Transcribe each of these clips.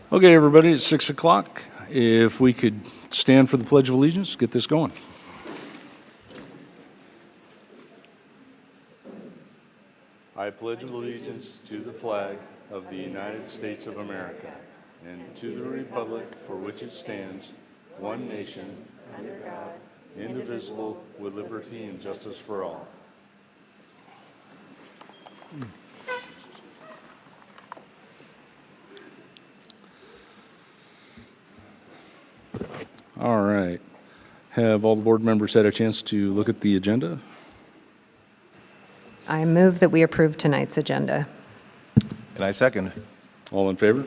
Okay, everybody, it's 6 o'clock. If we could stand for the Pledge of Allegiance, get this going. I pledge allegiance to the flag of the United States of America and to the republic for which it stands, one nation, under God, indivisible, with liberty and justice for all. All right. Have all the board members had a chance to look at the agenda? I move that we approve tonight's agenda. And I second. All in favor?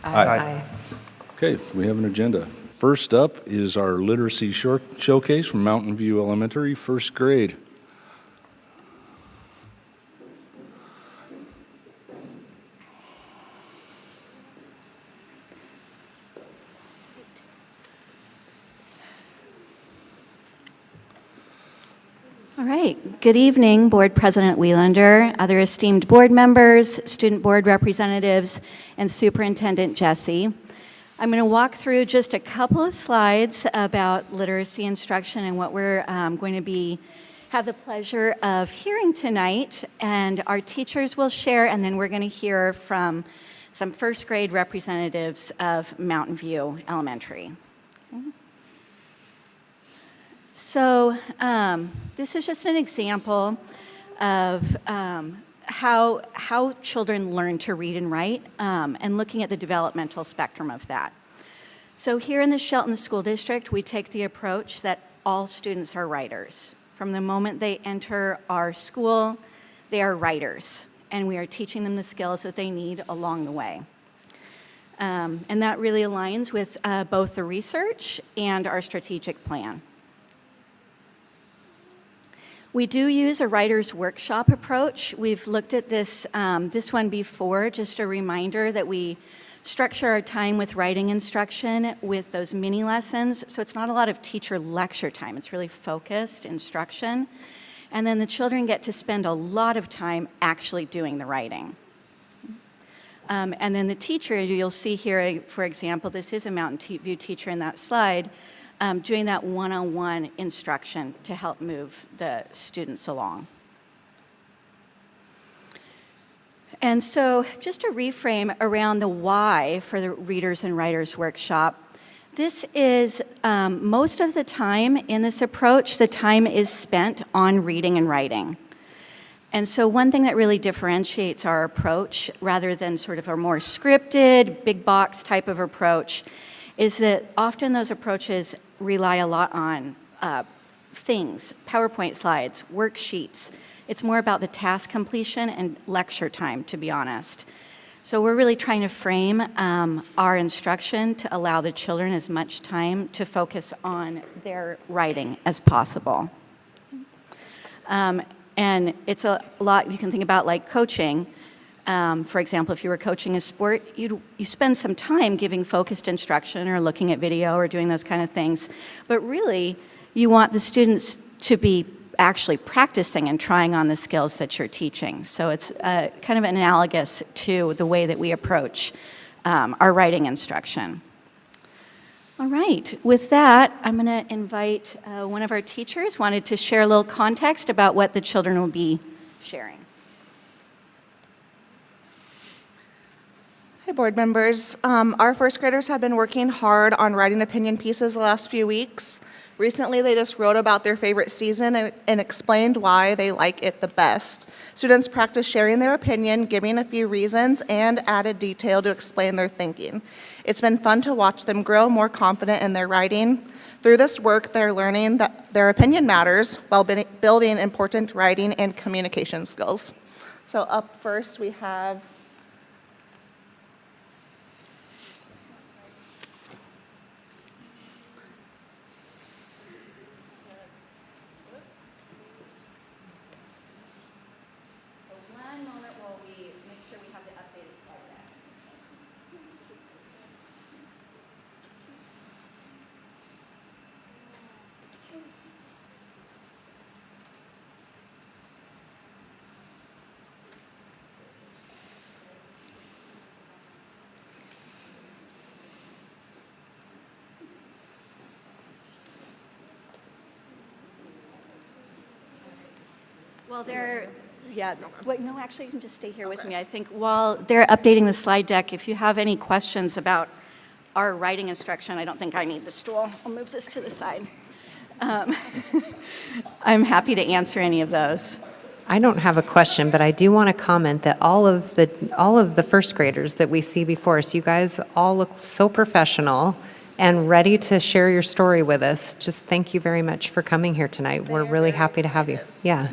Aye. Okay, we have an agenda. First up is our literacy showcase from Mountain View Elementary, first grade. All right. Good evening, Board President Welander, other esteemed board members, student board representatives, and Superintendent Jesse. I'm going to walk through just a couple of slides about literacy instruction and what we're going to have the pleasure of hearing tonight, and our teachers will share, and then we're going to hear from some first grade representatives of Mountain View Elementary. Okay. So this is just an example of how children learn to read and write, and looking at the developmental spectrum of that. So here in the Shelton School District, we take the approach that all students are writers. From the moment they enter our school, they are writers, and we are teaching them the skills that they need along the way. And that really aligns with both the research and our strategic plan. We do use a writer's workshop approach. We've looked at this one before, just a reminder that we structure our time with writing instruction with those mini lessons. So it's not a lot of teacher lecture time. It's really focused instruction. And then the children get to spend a lot of time actually doing the writing. And then the teacher, you'll see here, for example, this is a Mountain View teacher in that slide, doing that one-on-one instruction to help move the students along. And so just to reframe around the why for the Readers and Writers Workshop, this is most of the time in this approach, the time is spent on reading and writing. And so one thing that really differentiates our approach, rather than sort of a more scripted, big box type of approach, is that often those approaches rely a lot on things, PowerPoint slides, worksheets. It's more about the task completion and lecture time, to be honest. So we're really trying to frame our instruction to allow the children as much time to focus on their writing as possible. And it's a lot you can think about, like coaching. For example, if you were coaching a sport, you spend some time giving focused instruction or looking at video or doing those kind of things. But really, you want the students to be actually practicing and trying on the skills that you're teaching. So it's kind of analogous to the way that we approach our writing instruction. All right, with that, I'm going to invite one of our teachers wanted to share a little context about what the children will be sharing. Hi, board members. Our first graders have been working hard on writing opinion pieces the last few weeks. Recently, they just wrote about their favorite season and explained why they like it the best. Students practiced sharing their opinion, giving a few reasons, and added detail to explain their thinking. It's been fun to watch them grow more confident in their writing. Through this work, they're learning that their opinion matters while building important writing and communication skills. So up first, we have Well, no, actually, you can just stay here with me. I think while they're updating the slide deck, if you have any questions about our writing instruction, I don't think I need the stool. I'll move this to the side. I'm happy to answer any of those. I don't have a question, but I do want to comment that all of the first graders that we see before us, you guys all look so professional and ready to share your story with us. Just thank you very much for coming here tonight. We're really happy to have you. Yeah.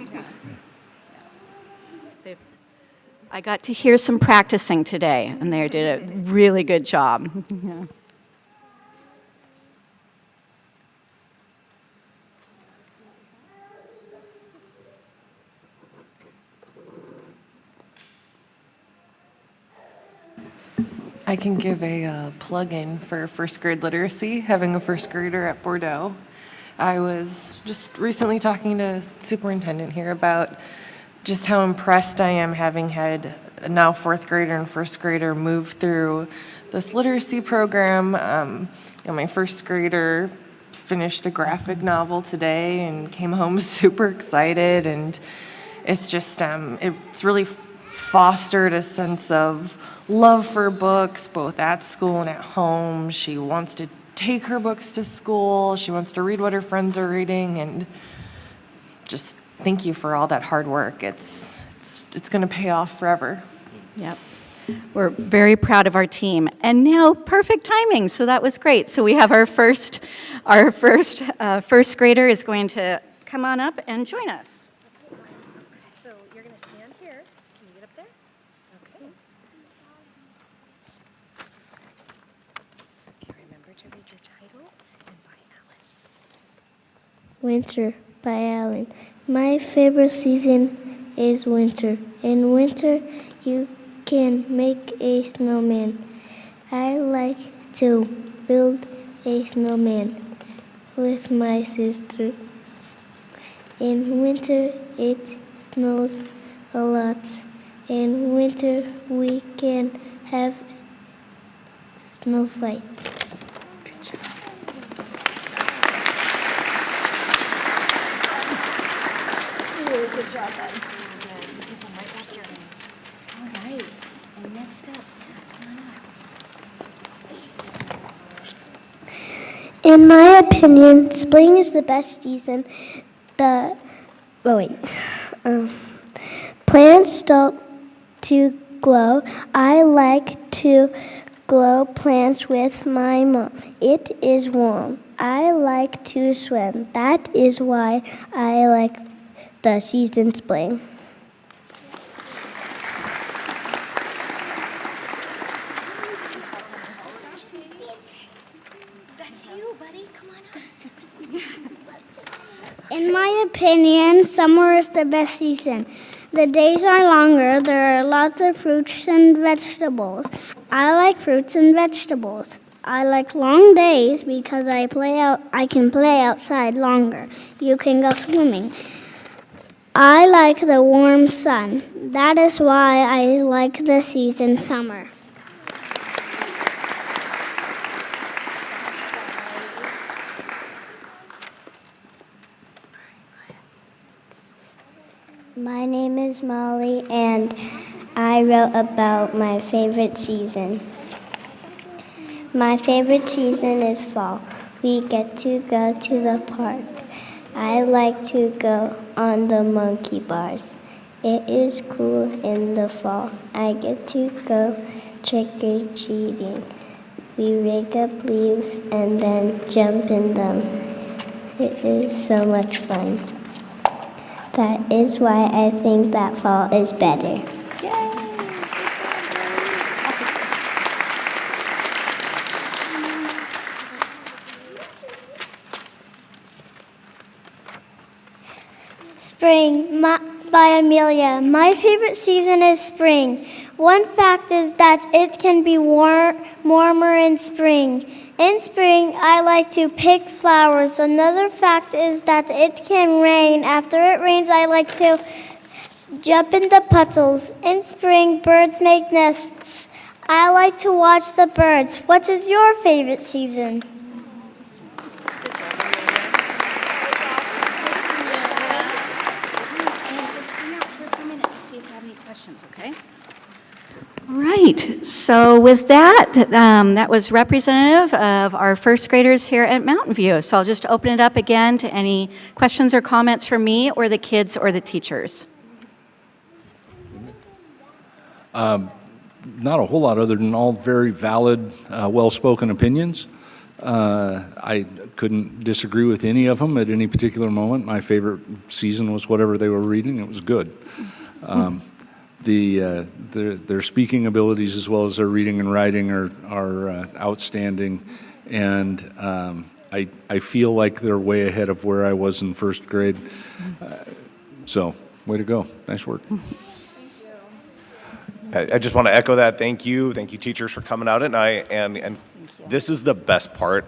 I got to hear some practicing today, and they did a really good job. Yeah. I can give a plug-in for first grade literacy, having a first grader at Bordeaux. I was just recently talking to superintendent here about just how impressed I am having had a now fourth grader and first grader move through this literacy program. My first grader finished a graphic novel today and came home super excited, and it's just, it's really fostered a sense of love for books, both at school and at home. She wants to take her books to school. She wants to read what her friends are reading, and just thank you for all that hard work. It's going to pay off forever. Yep. We're very proud of our team. And now, perfect timing, so that was great. So we have our first grader is going to come on up and join us. So you're going to stand here. Can you get up there? Okay. Okay, remember to read your title and by Alan. Winter by Alan. My favorite season is winter. In winter, you can make a snowman. I like to build a snowman with my sister. In winter, it snows a lot. In winter, we can have snow fights. Good job. Really good job, guys. Right back here. All right. And next up, In my opinion, spring is the best season. Plants start to glow. I like to glow plants with my mom. It is warm. I like to swim. That is why I like the season spring. In my opinion, summer is the best season. The days are longer. There are lots of fruits and vegetables. I like fruits and vegetables. I like long days because I can play outside longer. You can go swimming. I like the warm sun. That is why I like the season summer. My name is Molly, and I wrote about my favorite season. My favorite season is fall. We get to go to the park. I like to go on the monkey bars. It is cool in the fall. I get to go trick-or-treating. We rig up leaves and then jump in them. It is so much fun. That is why I think that fall is better. Spring by Amelia. My favorite season is spring. One fact is that it can be warmer in spring. In spring, I like to pick flowers. Another fact is that it can rain. After it rains, I like to jump in the puddles. In spring, birds make nests. I like to watch the birds. What is your favorite season? All right, so with that, that was representative of our first graders here at Mountain View. So I'll just open it up again to any questions or comments from me or the kids or the teachers. Not a whole lot other than all very valid, well-spoken opinions. I couldn't disagree with any of them at any particular moment. My favorite season was whatever they were reading. It was good. Their speaking abilities as well as their reading and writing are outstanding, and I feel like they're way ahead of where I was in first grade. So, way to go. Nice work. I just want to echo that. Thank you teachers for coming out at night, and this is the best part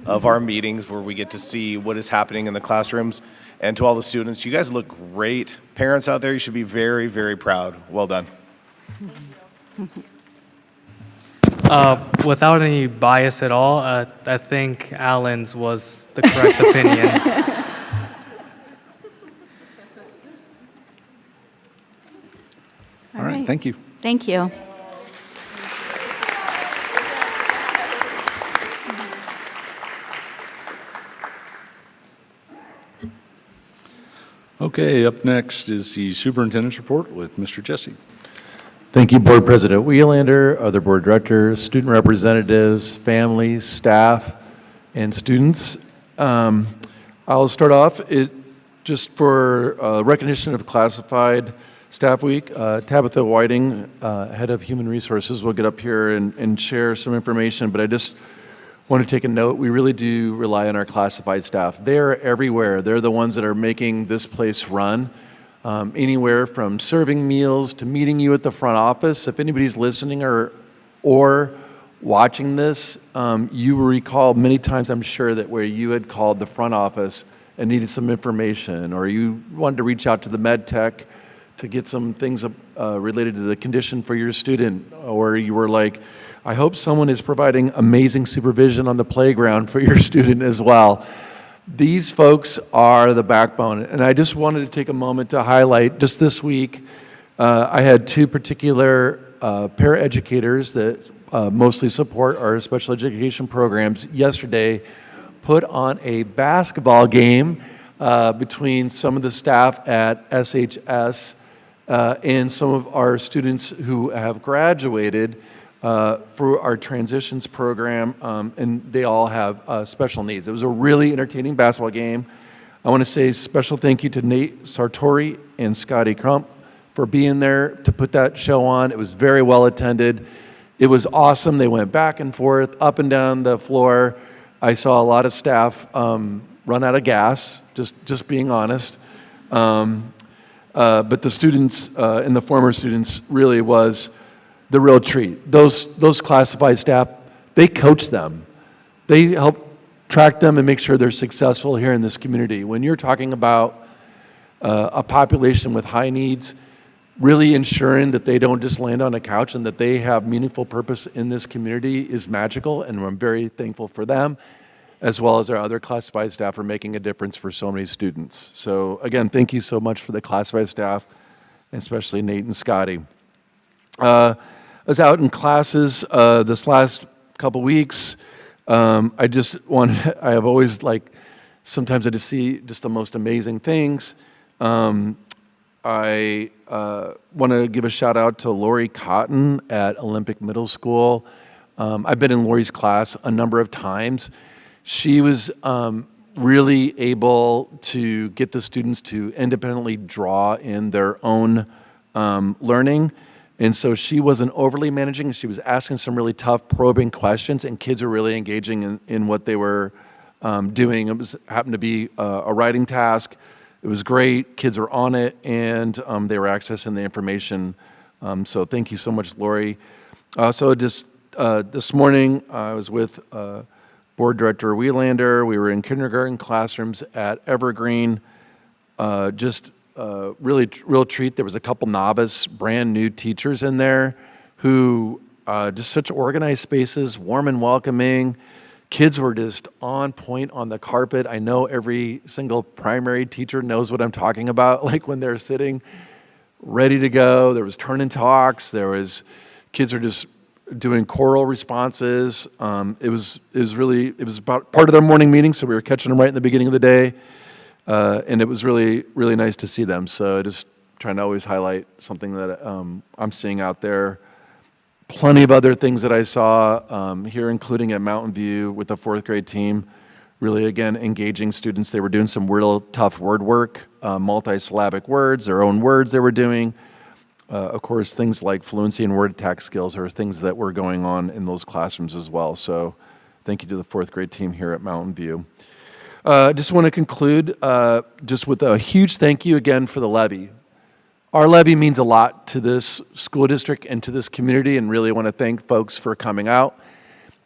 of our meetings where we get to see what is happening in the classrooms. And to all the students, you guys look great. Parents out there, you should be very, very proud. Well done. Without any bias at all, I think Alan's was the correct opinion. All right, thank you. Thank you. Okay, up next is the superintendent's report with Mr. Jesse. Thank you, Board President Wiehlander, other board directors, student representatives, families, staff, and students. I'll start off just for recognition of Classified Staff Week. Tabitha Whiting, head of Human Resources, will get up here and share some information, but I just want to take a note. We really do rely on our classified staff. They're everywhere. They're the ones that are making this place run. Anywhere from serving meals to meeting you at the front office. If anybody's listening or watching this, you will recall many times, I'm sure, that where you had called the front office and needed some information, or you wanted to reach out to the med tech to get some things related to the condition for your student, or you were like, I hope someone is providing amazing supervision on the playground for your student as well. These folks are the backbone, and I just wanted to take a moment to highlight, just this week, I had two particular paraeducators that mostly support our special education programs yesterday put on a basketball game between some of the staff at SHS and some of our students who have graduated for our transitions program, and they all have special needs. It was a really entertaining basketball game. I want to say special thank you to Nate Sartori and Scotty Crump for being there to put that show on. It was very well attended. It was awesome. They went back and forth, up and down the floor. I saw a lot of staff run out of gas, just being honest. But the students and the former students really was the real treat. Those classified staff, they coach them. They help track them and make sure they're successful here in this community. When you're talking about a population with high needs, really ensuring that they don't just land on a couch and that they have meaningful purpose in this community is magical, and I'm very thankful for them, as well as our other classified staff for making a difference for so many students. So again, thank you so much for the classified staff, and especially Nate and Scotty. I was out in classes this last couple weeks. I have always sometimes I just see just the most amazing things. I want to give a shout out to Lori Cotton at Olympic Middle School. I've been in Lori's class a number of times. She was really able to get the students to independently draw in their own learning. And so she wasn't overly managing. She was asking some really tough, probing questions, and kids were really engaging in what they were doing. It happened to be a writing task. It was great. Kids were on it, and they were accessing the information. So thank you so much, Lori. So just this morning, I was with Board Director Wiehlander. We were in kindergarten classrooms at Evergreen. Really real treat. There was a couple novice, brand new teachers in there who just such organized spaces, warm and welcoming. Kids were just on point on the carpet. I know every single primary teacher knows what I'm talking about, like when they're sitting ready to go. There was turn and talks. There was Kids are just doing choral responses. It was about part of their morning meeting, so we were catching them right in the beginning of the day. And it was really, really nice to see them. So just trying to always highlight something that I'm seeing out there. Plenty of other things that I saw here, including at Mountain View with the 4th grade team. Really, again, engaging students. They were doing some real tough word work, multisyllabic words, their own words they were doing. Of course, things like fluency and word attack skills are things that were going on in those classrooms as well. So thank you to the 4th grade team here at Mountain View. Just want to conclude just with a huge thank you again for the levy. Our levy means a lot to this school district and to this community, and really want to thank folks for coming out.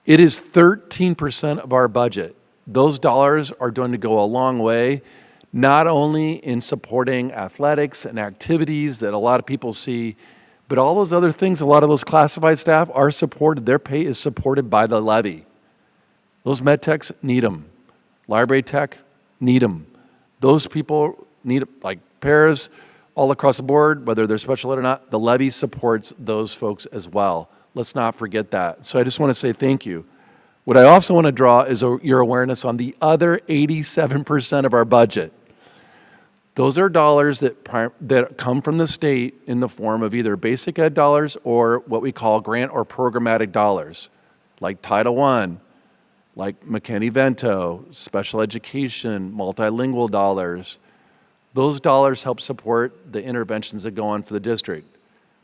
It is 13% of our budget. Those dollars are going to go a long way, not only in supporting athletics and activities that a lot of people see, but all those other things, a lot of those classified staff are supported. Their pay is supported by the levy. Those med techs need them. Library tech, need them. Those people need, like paras, all across the board, whether they're special ed or not, the levy supports those folks as well. Let's not forget that. So I just want to say thank you. What I also want to draw is your awareness on the other 87% of our budget. Those are dollars that come from the state in the form of either basic ed dollars or what we call grant or programmatic dollars, like Title I, like McKinney-Vento, special education, multilingual dollars. Those dollars help support the interventions that go on for the district.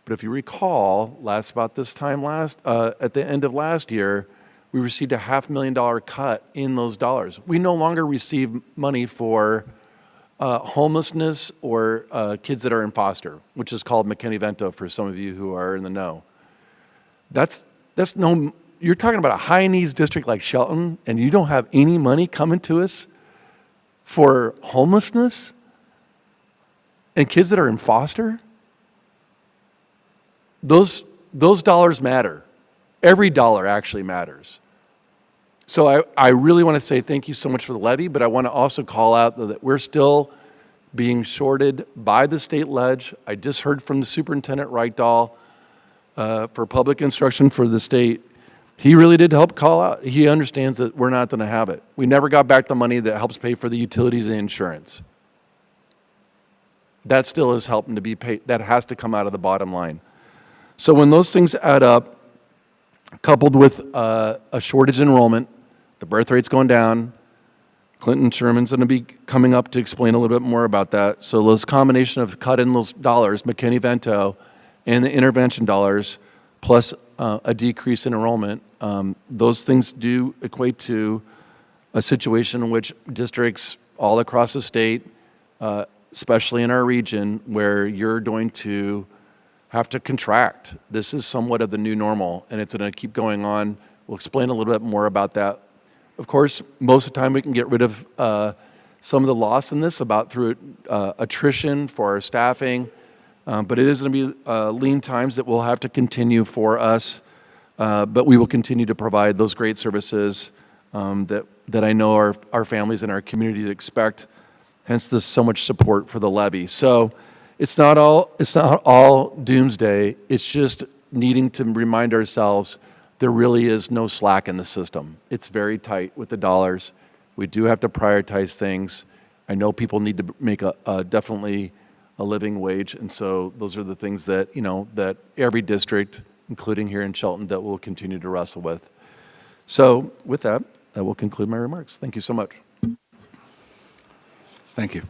But if you recall, about this time at the end of last year, we received a $500,000 cut in those dollars. We no longer receive money for homelessness or kids that are in foster, which is called McKinney-Vento for some of you who are in the know. You're talking about a high-needs district like Shelton, and you don't have any money coming to us for homelessness and kids that are in foster? Those dollars matter. Every dollar actually matters. So I really want to say thank you so much for the levy, but I want to also call out that we're still being shorted by the state ledge. I just heard from the superintendent Reichdahl for public instruction for the state. He really did help call out. He understands that we're not going to have it. We never got back the money that helps pay for the utilities and insurance. That still is helping to be paid. That has to come out of the bottom line. So when those things add up, coupled with a shortage in enrollment, the birth rate's going down, Clinton Sherman's going to be coming up to explain a little bit more about that. So those combination of cut in those dollars, McKinney-Vento, and the intervention dollars, plus a decrease in enrollment, those things do equate to a situation in which districts all across the state, especially in our region, where you're going to have to contract. This is somewhat of the new normal, and it's going to keep going on. We'll explain a little bit more about that. Of course, most of the time we can get rid of some of the loss in this through attrition for our staffing, but it is going to be lean times that will have to continue for us, but we will continue to provide those great services that I know our families and our communities expect, hence there's so much support for the levy. So it's not all doomsday. It's just needing to remind ourselves there really is no slack in the system. It's very tight with the dollars. We do have to prioritize things. I know people need to make definitely a living wage, and so those are the things that that every district, including here in Shelton, that we'll continue to wrestle with. So with that, I will conclude my remarks. Thank you so much. Thank you.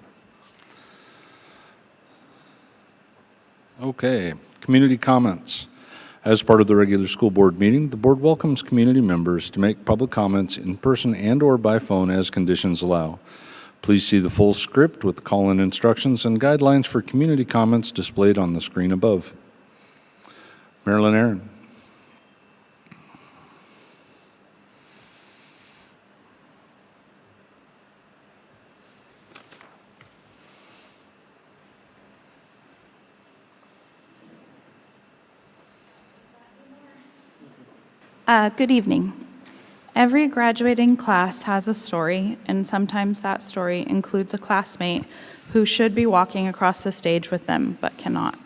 Okay, community comments. As part of the regular school board meeting, the board welcomes community members to make public comments in person and/or by phone as conditions allow. Please see the full script with call-in instructions and guidelines for community comments displayed on the screen above. Marilyn Aaron. Good evening. Every graduating class has a story, and sometimes that story includes a classmate who should be walking across the stage with them but cannot.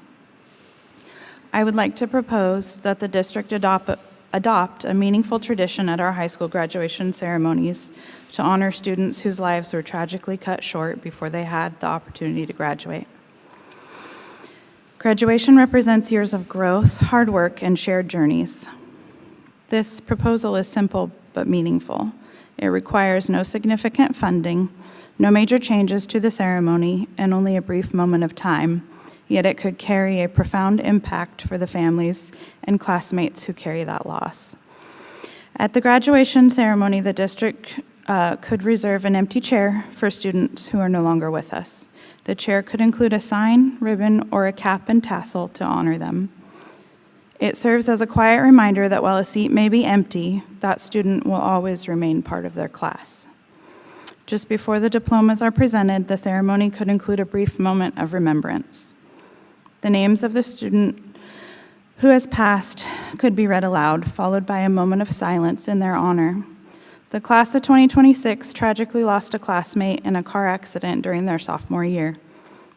I would like to propose that the district adopt a meaningful tradition at our high school graduation ceremonies to honor students whose lives were tragically cut short before they had the opportunity to graduate. Graduation represents years of growth, hard work, and shared journeys. This proposal is simple but meaningful. It requires no significant funding, no major changes to the ceremony, and only a brief moment of time, yet it could carry a profound impact for the families and classmates who carry that loss. At the graduation ceremony, the district could reserve an empty chair for students who are no longer with us. The chair could include a sign, ribbon, or a cap and tassel to honor them. It serves as a quiet reminder that while a seat may be empty, that student will always remain part of their class. Just before the diplomas are presented, the ceremony could include a brief moment of remembrance. The names of the student who has passed could be read aloud, followed by a moment of silence in their honor. The class of 2026 tragically lost a classmate in a car accident during their sophomore year.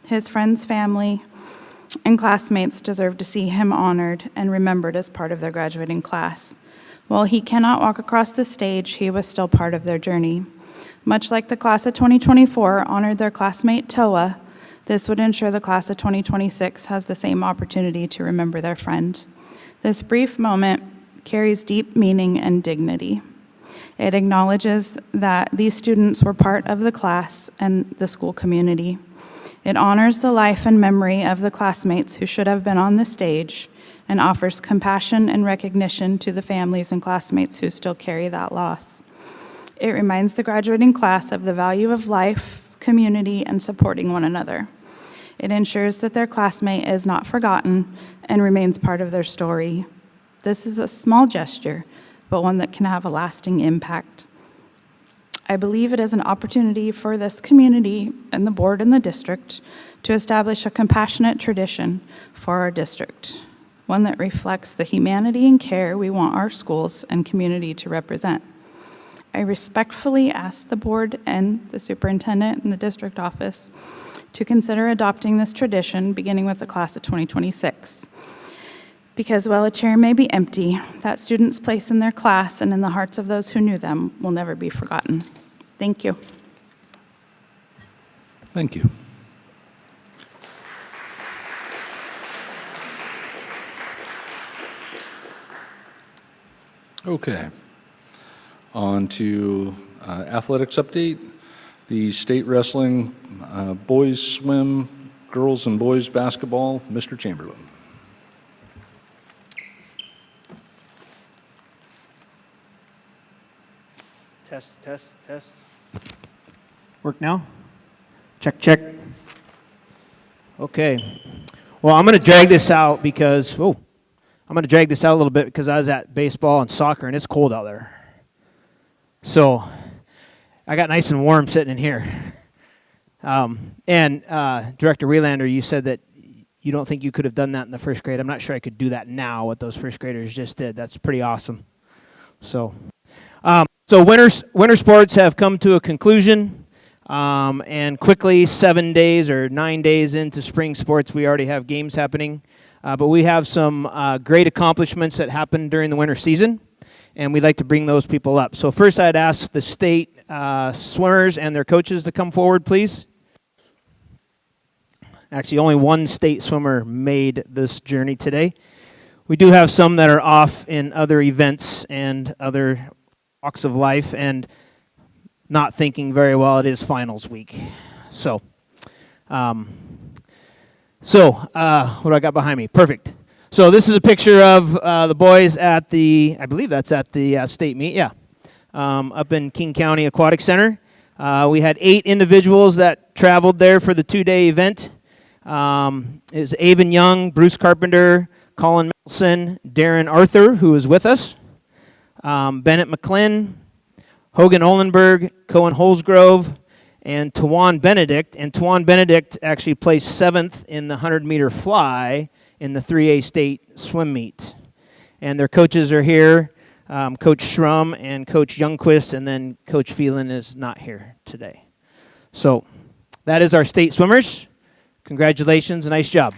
His friends, family, and classmates deserve to see him honored and remembered as part of their graduating class. While he cannot walk across the stage, he was still part of their journey. Much like the class of 2024 honored their classmate Toa, this would ensure the class of 2026 has the same opportunity to remember their friend. This brief moment carries deep meaning and dignity. It acknowledges that these students were part of the class and the school community. It honors the life and memory of the classmates who should have been on the stage and offers compassion and recognition to the families and classmates who still carry that loss. It reminds the graduating class of the value of life, community, and supporting one another. It ensures that their classmate is not forgotten and remains part of their story. This is a small gesture, but one that can have a lasting impact. I believe it is an opportunity for this community and the board and the district to establish a compassionate tradition for our district, one that reflects the humanity and care we want our schools and community to represent. I respectfully ask the board and the superintendent and the district office to consider adopting this tradition beginning with the class of 2026. Because while a chair may be empty, that student's place in their class and in the hearts of those who knew them will never be forgotten. Thank you. Thank you. Okay. On to athletics update. The state wrestling, boys swim, girls and boys basketball, Mr. Chamberlain. Test, test, test. Work now? Check, check. Okay. Well, I'm going to drag this out because, I'm going to drag this out a little bit because I was at baseball and soccer and it's cold out there. So I got nice and warm sitting in here. Director Welander, you said that you don't think you could have done that in the first grade. I'm not sure I could do that now, what those first graders just did. That's pretty awesome. So winter sports have come to a conclusion, and quickly 7 days or 9 days into spring sports, we already have games happening. But we have some great accomplishments that happened during the winter season, and we'd like to bring those people up. So first I'd ask the state swimmers and their coaches to come forward, please. Actually, only one state swimmer made this journey today. We do have some that are off in other events and other walks of life and not thinking very well. It is finals week. So what do I got behind me? Perfect. So this is a picture of the boys at the, I believe that's at the state meet, yeah, up in King County Aquatic Center. We had 8 individuals that traveled there for the 2-day event. Is Avon Young, Bruce Carpenter, Colin Melson, Darren Arthur, who is with us, Bennett McClin, Hogan Olenberg, Cohen Holsgrove, and Tawan Benedict. And Tawan Benedict actually placed 7th in the 100-meter fly in the 3A state swim meet. And their coaches are here, Coach Schrum and Coach Youngquist, and then Coach Phelan is not here today. So that is our state swimmers. Congratulations, nice job.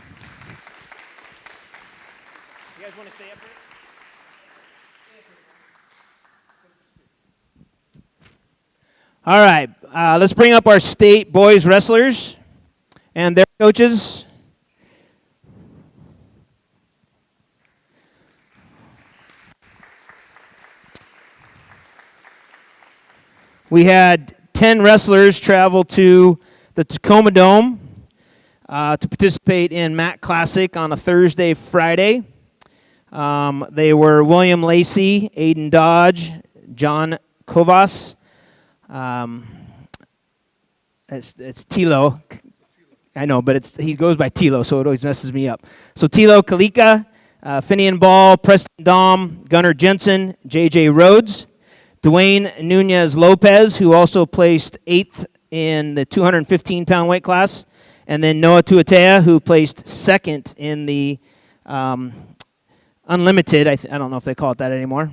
All right, let's bring up our state boys wrestlers and their coaches. We had 10 wrestlers travel to the Tacoma Dome to participate in MAC Classic on a Thursday, Friday. They were William Lacey, Aiden Dodge, John Kovas. It's Tilo. I know, but he goes by Tilo, so it always messes me up. So Tilo Kalika, Finian Ball, Preston Dom, Gunnar Jensen, J.J. Rhodes, Dwayne Nunez Lopez, who also placed 8th in the 215-pound weight class, and then Noah Tuatea, who placed 2nd in the unlimited, I don't know if they call it that anymore,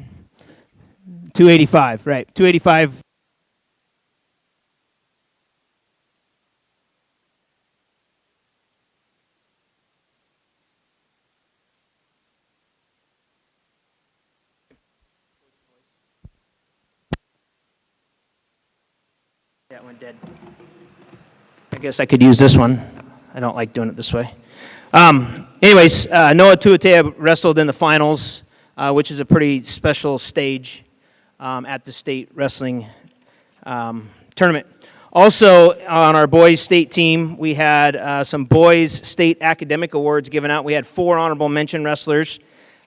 285, right, 285. That went dead. I guess I could use this one. I don't like doing it this way. Anyways, Noah Tuatea wrestled in the finals, which is a pretty special stage at the state wrestling tournament. Also, on our boys state team, we had some boys state academic awards given out. We had 4 honorable mention wrestlers,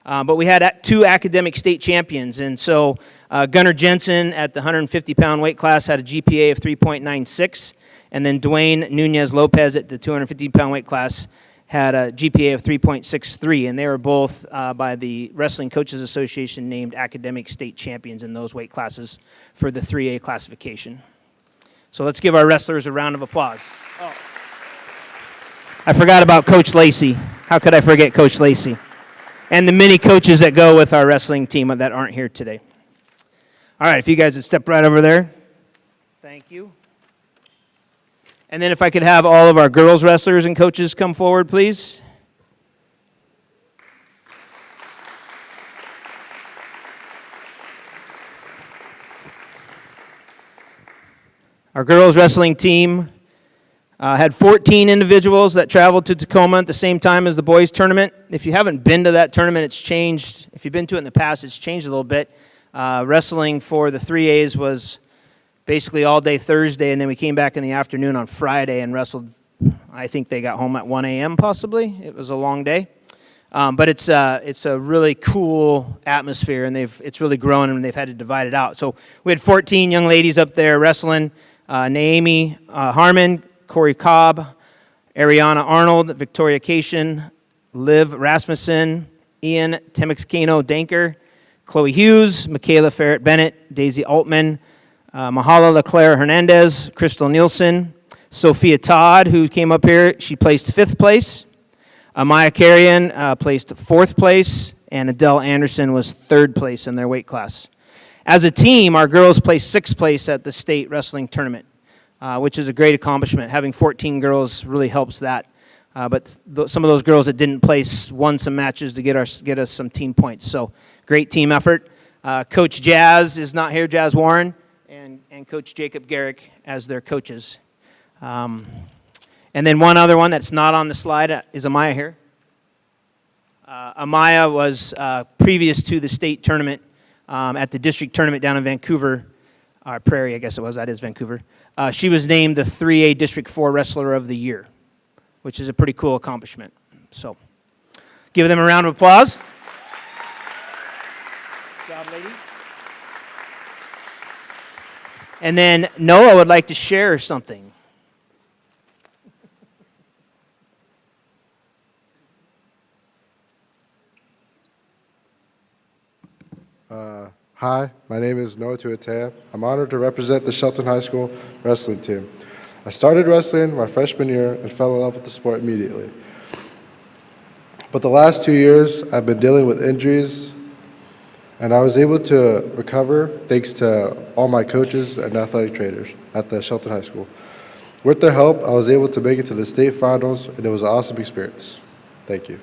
but we had 2 academic state champions. And so Gunnar Jensen at the 150-pound weight class had a GPA of 3.96, and then Dwayne Nunez Lopez at the 250-pound weight class had a GPA of 3.63, and they were both by the Wrestling Coaches Association named academic state champions in those weight classes for the 3A classification. So let's give our wrestlers a round of applause. Oh. I forgot about Coach Lacey. How could I forget Coach Lacey? And the many coaches that go with our wrestling team that aren't here today. All right, if you guys would step right over there. Thank you. And then if I could have all of our girls wrestlers and coaches come forward, please. Our girls wrestling team had 14 individuals that traveled to Tacoma at the same time as the boys tournament. If you haven't been to that tournament, it's changed. If you've been to it in the past, it's changed a little bit. Wrestling for the 3As was basically all day Thursday, and then we came back in the afternoon on Friday and wrestled. I think they got home at 1 a.m. possibly. It was a long day. But it's a really cool atmosphere, and it's really grown, and they've had to divide it out. So we had 14 young ladies up there wrestling. Naomi Harmon, Corey Cobb, Ariana Arnold, Victoria Cation, Liv Rasmussen, Ian Temixcano Danker, Chloe Hughes, Michaela Ferret Bennett, Daisy Altman, Mahala Leclerc Hernandez, Crystal Nielsen, Sophia Todd, who came up here, she placed 5th place. Amaya Carrion placed 4th place, and Adele Anderson was 3rd place in their weight class. As a team, our girls placed 6th place at the state wrestling tournament, which is a great accomplishment. Having 14 girls really helps that. But some of those girls that didn't place won some matches to get us some team points. So great team effort. Coach Jazz is not here, Jazz Warren, and Coach Jacob Garrick as their coaches. And then one other one that's not on the slide is Amaya here. Amaya was previous to the state tournament at the district tournament down in Vancouver, or Prairie, I guess it was. That is Vancouver. She was named the 3A District 4 Wrestler of the Year, which is a pretty cool accomplishment. So give them a round of applause. Good job, ladies. And then Noah would like to share something. Hi, my name is Noah Tuatea. I'm honored to represent the Shelton High School wrestling team. I started wrestling my freshman year and fell in love with the sport immediately. But the last 2 years, I've been dealing with injuries, and I was able to recover thanks to all my coaches and athletic trainers at the Shelton High School. With their help, I was able to make it to the state finals, and it was an awesome experience. Thank you.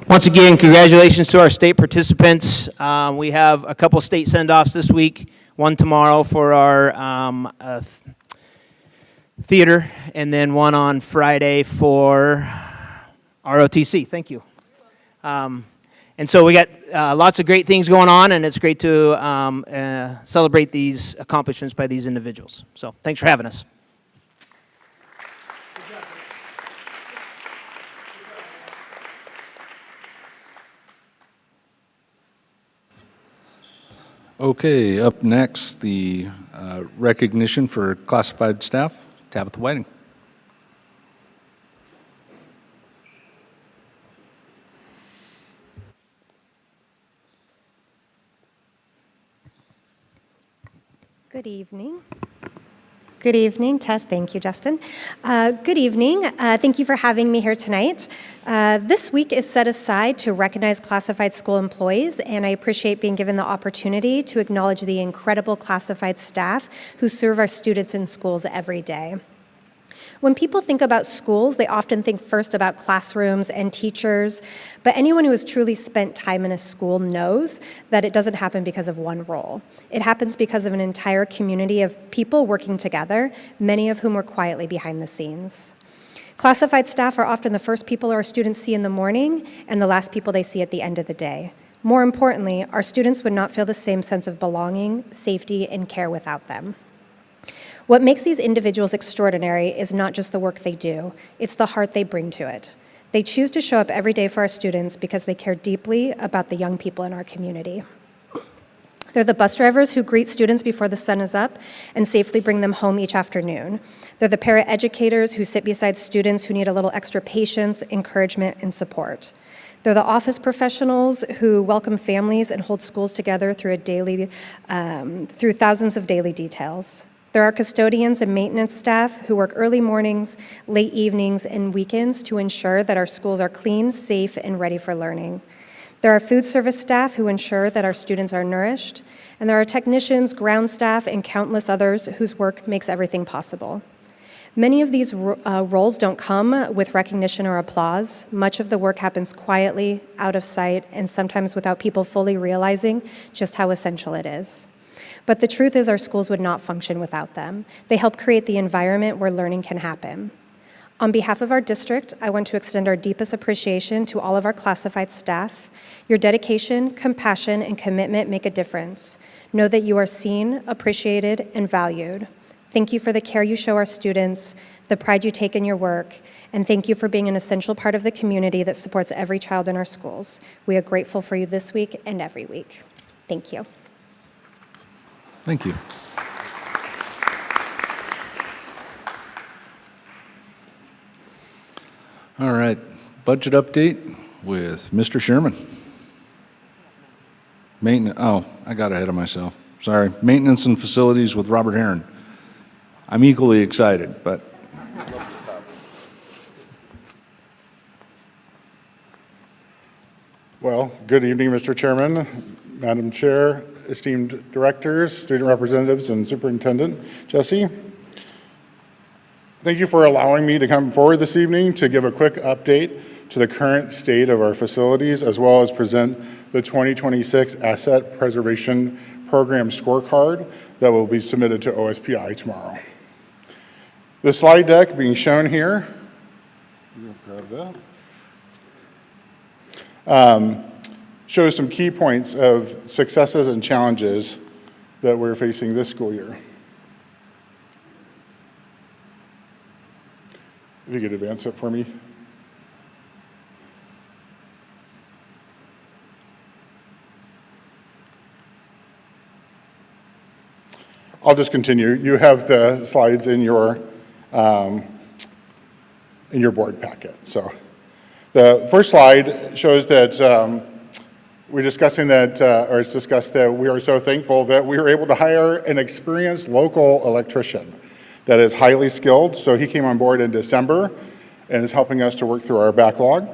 Once again, congratulations to our state participants. We have a couple state send-offs this week, one tomorrow for our theater, and then one on Friday for ROTC. Thank you. And so we got lots of great things going on, and it's great to celebrate these accomplishments by these individuals. So thanks for having us. Okay, up next, the recognition for classified staff, Tabitha Whiting. Good evening. Good evening, Tess. Thank you, Justin. Good evening. Thank you for having me here tonight. This week is set aside to recognize classified school employees, and I appreciate being given the opportunity to acknowledge the incredible classified staff who serve our students in schools every day. When people think about schools, they often think first about classrooms and teachers, but anyone who has truly spent time in a school knows that it doesn't happen because of one role. It happens because of an entire community of people working together, many of whom are quietly behind the scenes. Classified staff are often the first people our students see in the morning and the last people they see at the end of the day. More importantly, our students would not feel the same sense of belonging, safety, and care without them. What makes these individuals extraordinary is not just the work they do, it's the heart they bring to it. They choose to show up every day for our students because they care deeply about the young people in our community. They're the bus drivers who greet students before the sun is up and safely bring them home each afternoon. They're the paraeducators who sit beside students who need a little extra patience, encouragement, and support. They're the office professionals who welcome families and hold schools together through thousands of daily details. There are custodians and maintenance staff who work early mornings, late evenings, and weekends to ensure that our schools are clean, safe, and ready for learning. There are food service staff who ensure that our students are nourished, and there are technicians, ground staff, and countless others whose work makes everything possible. Many of these roles don't come with recognition or applause. Much of the work happens quietly, out of sight, and sometimes without people fully realizing just how essential it is. But the truth is our schools would not function without them. They help create the environment where learning can happen. On behalf of our district, I want to extend our deepest appreciation to all of our classified staff. Your dedication, compassion, and commitment make a difference. Know that you are seen, appreciated, and valued. Thank you for the care you show our students, the pride you take in your work, and thank you for being an essential part of the community that supports every child in our schools. We are grateful for you this week and every week. Thank you. Thank you. All right, budget update with Mr. Sherman. I got ahead of myself. Sorry. Maintenance and facilities with Robert Herron. I'm equally excited, but. Well, good evening, Mr. Chairman, Madam Chair, esteemed directors, student representatives, and Superintendent Jesse. Thank you for allowing me to come forward this evening to give a quick update to the current state of our facilities, as well as present the 2026 Asset Preservation Program scorecard that will be submitted to OSPI tomorrow. The slide deck being shown here, grab that. Shows some key points of successes and challenges that we're facing this school year. If you could advance it for me. I'll just continue. You have the slides in your board packet. So the first slide shows that we're discussing that, or it's discussed that we are so thankful that we were able to hire an experienced local electrician that is highly skilled. So he came on board in December and is helping us to work through our backlog.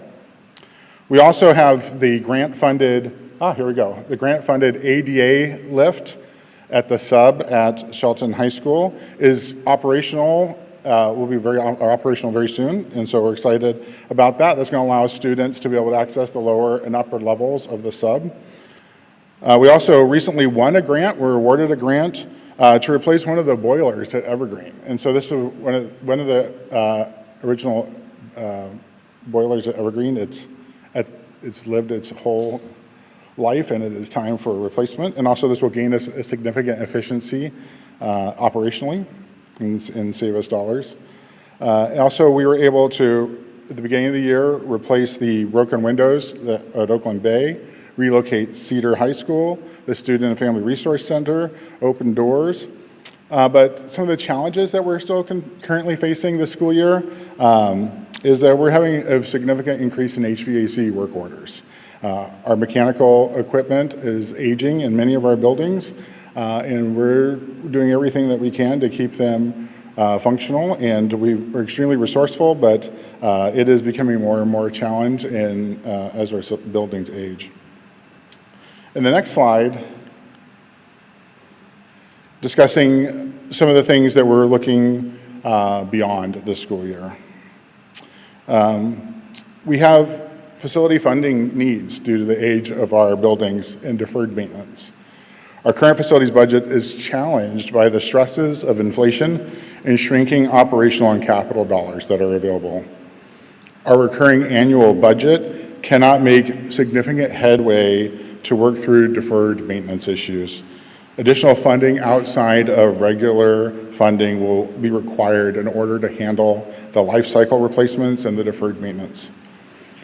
We also have the grant-funded, the grant-funded ADA lift at the sub at Shelton High School is operational will be operational very soon, and so we're excited about that. That's going to allow students to be able to access the lower and upper levels of the sub. We also recently won a grant, we're awarded a grant to replace one of the boilers at Evergreen. And so this is one of the original boilers at Evergreen. It's lived its whole life, and it is time for a replacement. And also this will gain us a significant efficiency operationally and save us dollars. Also, we were able to, at the beginning of the year, replace the broken windows at Oakland Bay, relocate Cedar High School, the Student and Family Resource Center, open doors. But some of the challenges that we're still currently facing this school year is that we're having a significant increase in HVAC work orders. Our mechanical equipment is aging in many of our buildings, and we're doing everything that we can to keep them functional, and we're extremely resourceful, but it is becoming more and more a challenge as our buildings age. In the next slide, discussing some of the things that we're looking beyond this school year. We have facility funding needs due to the age of our buildings and deferred maintenance. Our current facilities budget is challenged by the stresses of inflation and shrinking operational and capital dollars that are available. Our recurring annual budget cannot make significant headway to work through deferred maintenance issues. Additional funding outside of regular funding will be required in order to handle the life cycle replacements and the deferred maintenance.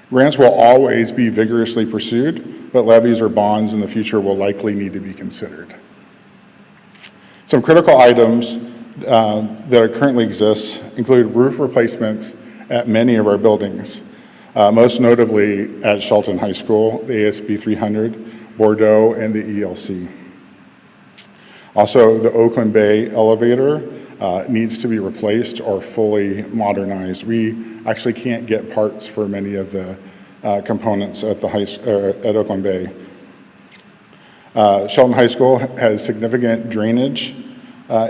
Grants will always be vigorously pursued, but levies or bonds in the future will likely need to be considered. Some critical items that currently exist include roof replacements at many of our buildings, most notably at Shelton High School, the ASB 300, Bordeaux, and the ELC. Also, the Oakland Bay elevator needs to be replaced or fully modernized. We actually can't get parts for many of the components at Oakland Bay. Shelton High School has significant drainage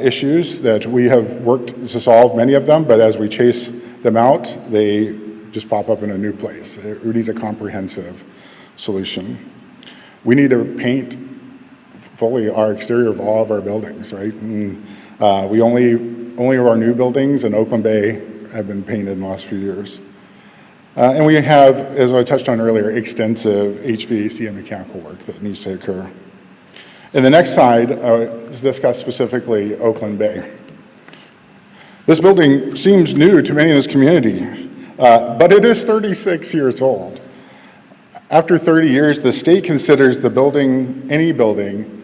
issues that we have worked to solve many of them, but as we chase them out, they just pop up in a new place. It needs a comprehensive solution. We need to paint fully our exterior of all of our buildings, right? And, only of our new buildings in Oakland Bay have been painted in the last few years. And we have, as I touched on earlier, extensive HVAC and mechanical work that needs to occur. In the next slide, let's discuss specifically Oakland Bay. This building seems new to many in this community, but it is 36 years old. After 30 years, the state considers the building, any building,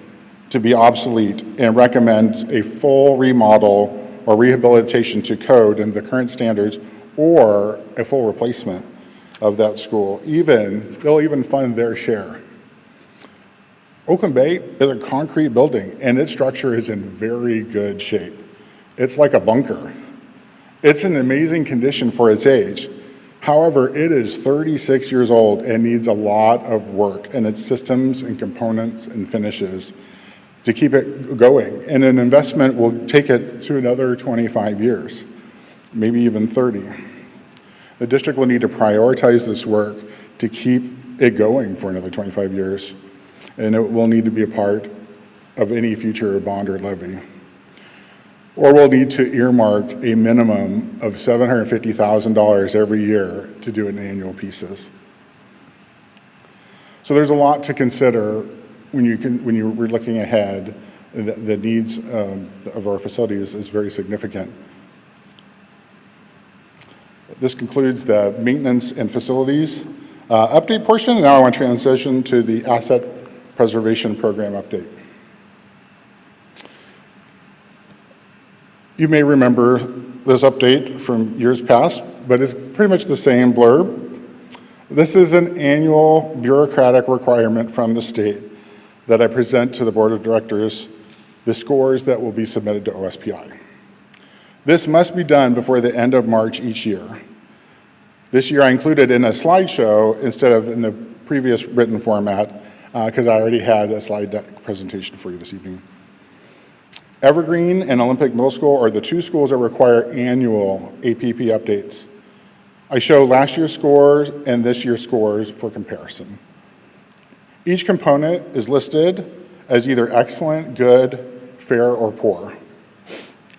to be obsolete and recommends a full remodel or rehabilitation to code and the current standards, or a full replacement of that school. They'll even fund their share. Oakland Bay is a concrete building, and its structure is in very good shape. It's like a bunker. It's in amazing condition for its age. However, it is 36 years old and needs a lot of work in its systems and components and finishes to keep it going. And an investment will take it to another 25 years, maybe even 30. The district will need to prioritize this work to keep it going for another 25 years. And it will need to be a part of any future bond or levy. Or we'll need to earmark a minimum of $750,000 every year to do an annual pieces. So there's a lot to consider when we're looking ahead. The needs of our facilities is very significant. This concludes the maintenance and facilities update portion, and now I want to transition to the asset preservation program update. You may remember this update from years past, but it's pretty much the same blurb. This is an annual bureaucratic requirement from the state that I present to the Board of Directors the scores that will be submitted to OSPI. This must be done before the end of March each year. This year I included in a slideshow instead of in the previous written format because I already had a slide deck presentation for you this evening. Evergreen and Olympic Middle School are the two schools that require annual APP updates. I show last year's scores and this year's scores for comparison. Each component is listed as either excellent, good, fair, or poor.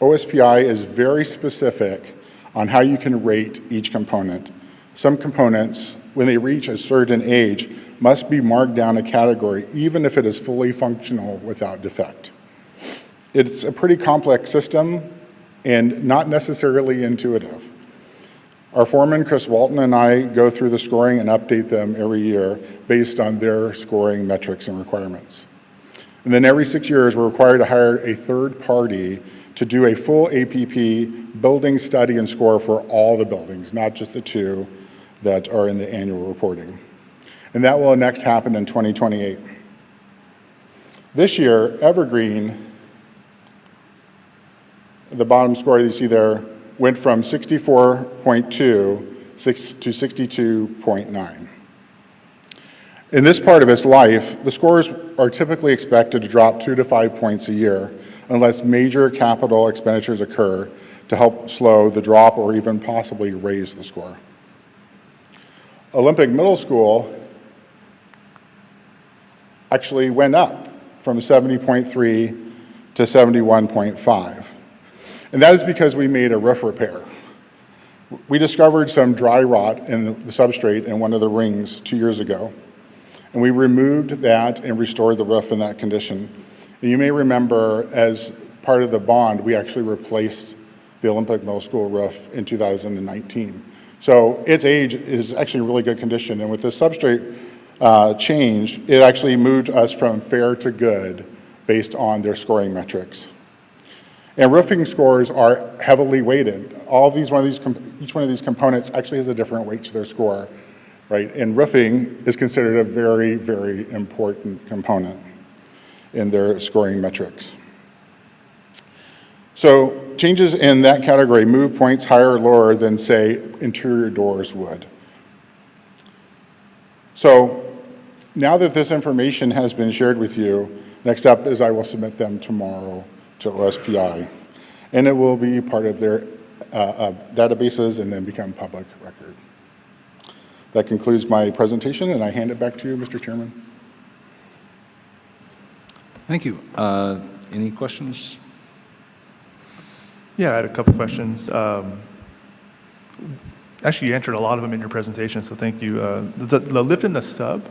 OSPI is very specific on how you can rate each component. Some components, when they reach a certain age, must be marked down a category, even if it is fully functional without defect. It's a pretty complex system and not necessarily intuitive. Our foreman, Chris Walton, and I go through the scoring and update them every year based on their scoring metrics and requirements. And then every 6 years, we're required to hire a third party to do a full APP building study and score for all the buildings, not just the two that are in the annual reporting. And that will next happen in 2028. This year, Evergreen, the bottom score you see there, went from 64.2 to 62.9. In this part of its life, the scores are typically expected to drop 2 to 5 points a year unless major capital expenditures occur to help slow the drop or even possibly raise the score. Olympic Middle School actually went up from 70.3 to 71.5. And that is because we made a roof repair. We discovered some dry rot in the substrate in one of the rings 2 years ago. And we removed that and restored the roof in that condition. And you may remember, as part of the bond, we actually replaced the Olympic Middle School roof in 2019. So its age is actually in really good condition. And with the substrate change, it actually moved us from fair to good based on their scoring metrics. And roofing scores are heavily weighted. Each one of these components actually has a different weight to their score, right? And roofing is considered a very, very important component in their scoring metrics. So changes in that category move points higher or lower than, say, interior doors would. So now that this information has been shared with you, next up is I will submit them tomorrow to OSPI, and it will be part of their databases and then become public record. That concludes my presentation, and I hand it back to you, Mr. Chairman. Thank you. Any questions? Yeah, I had a couple questions. Actually, you answered a lot of them in your presentation, so thank you. The lift and the sub,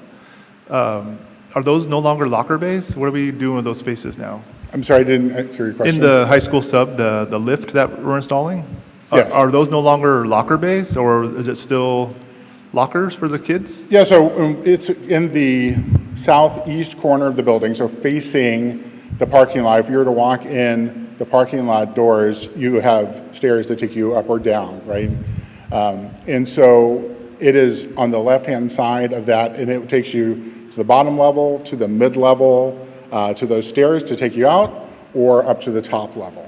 are those no longer locker bays? What are we doing with those spaces now? I'm sorry, I didn't hear your question. In the high school sub, the lift that we're installing? Yes. Are those no longer locker bays, or is it still lockers for the kids? Yeah, so it's in the southeast corner of the building, so facing the parking lot. If you were to walk in the parking lot doors, you have stairs that take you up or down, right? And so it is on the left-hand side of that, and it takes you to the bottom level, to the mid-level, to those stairs to take you out, or up to the top level.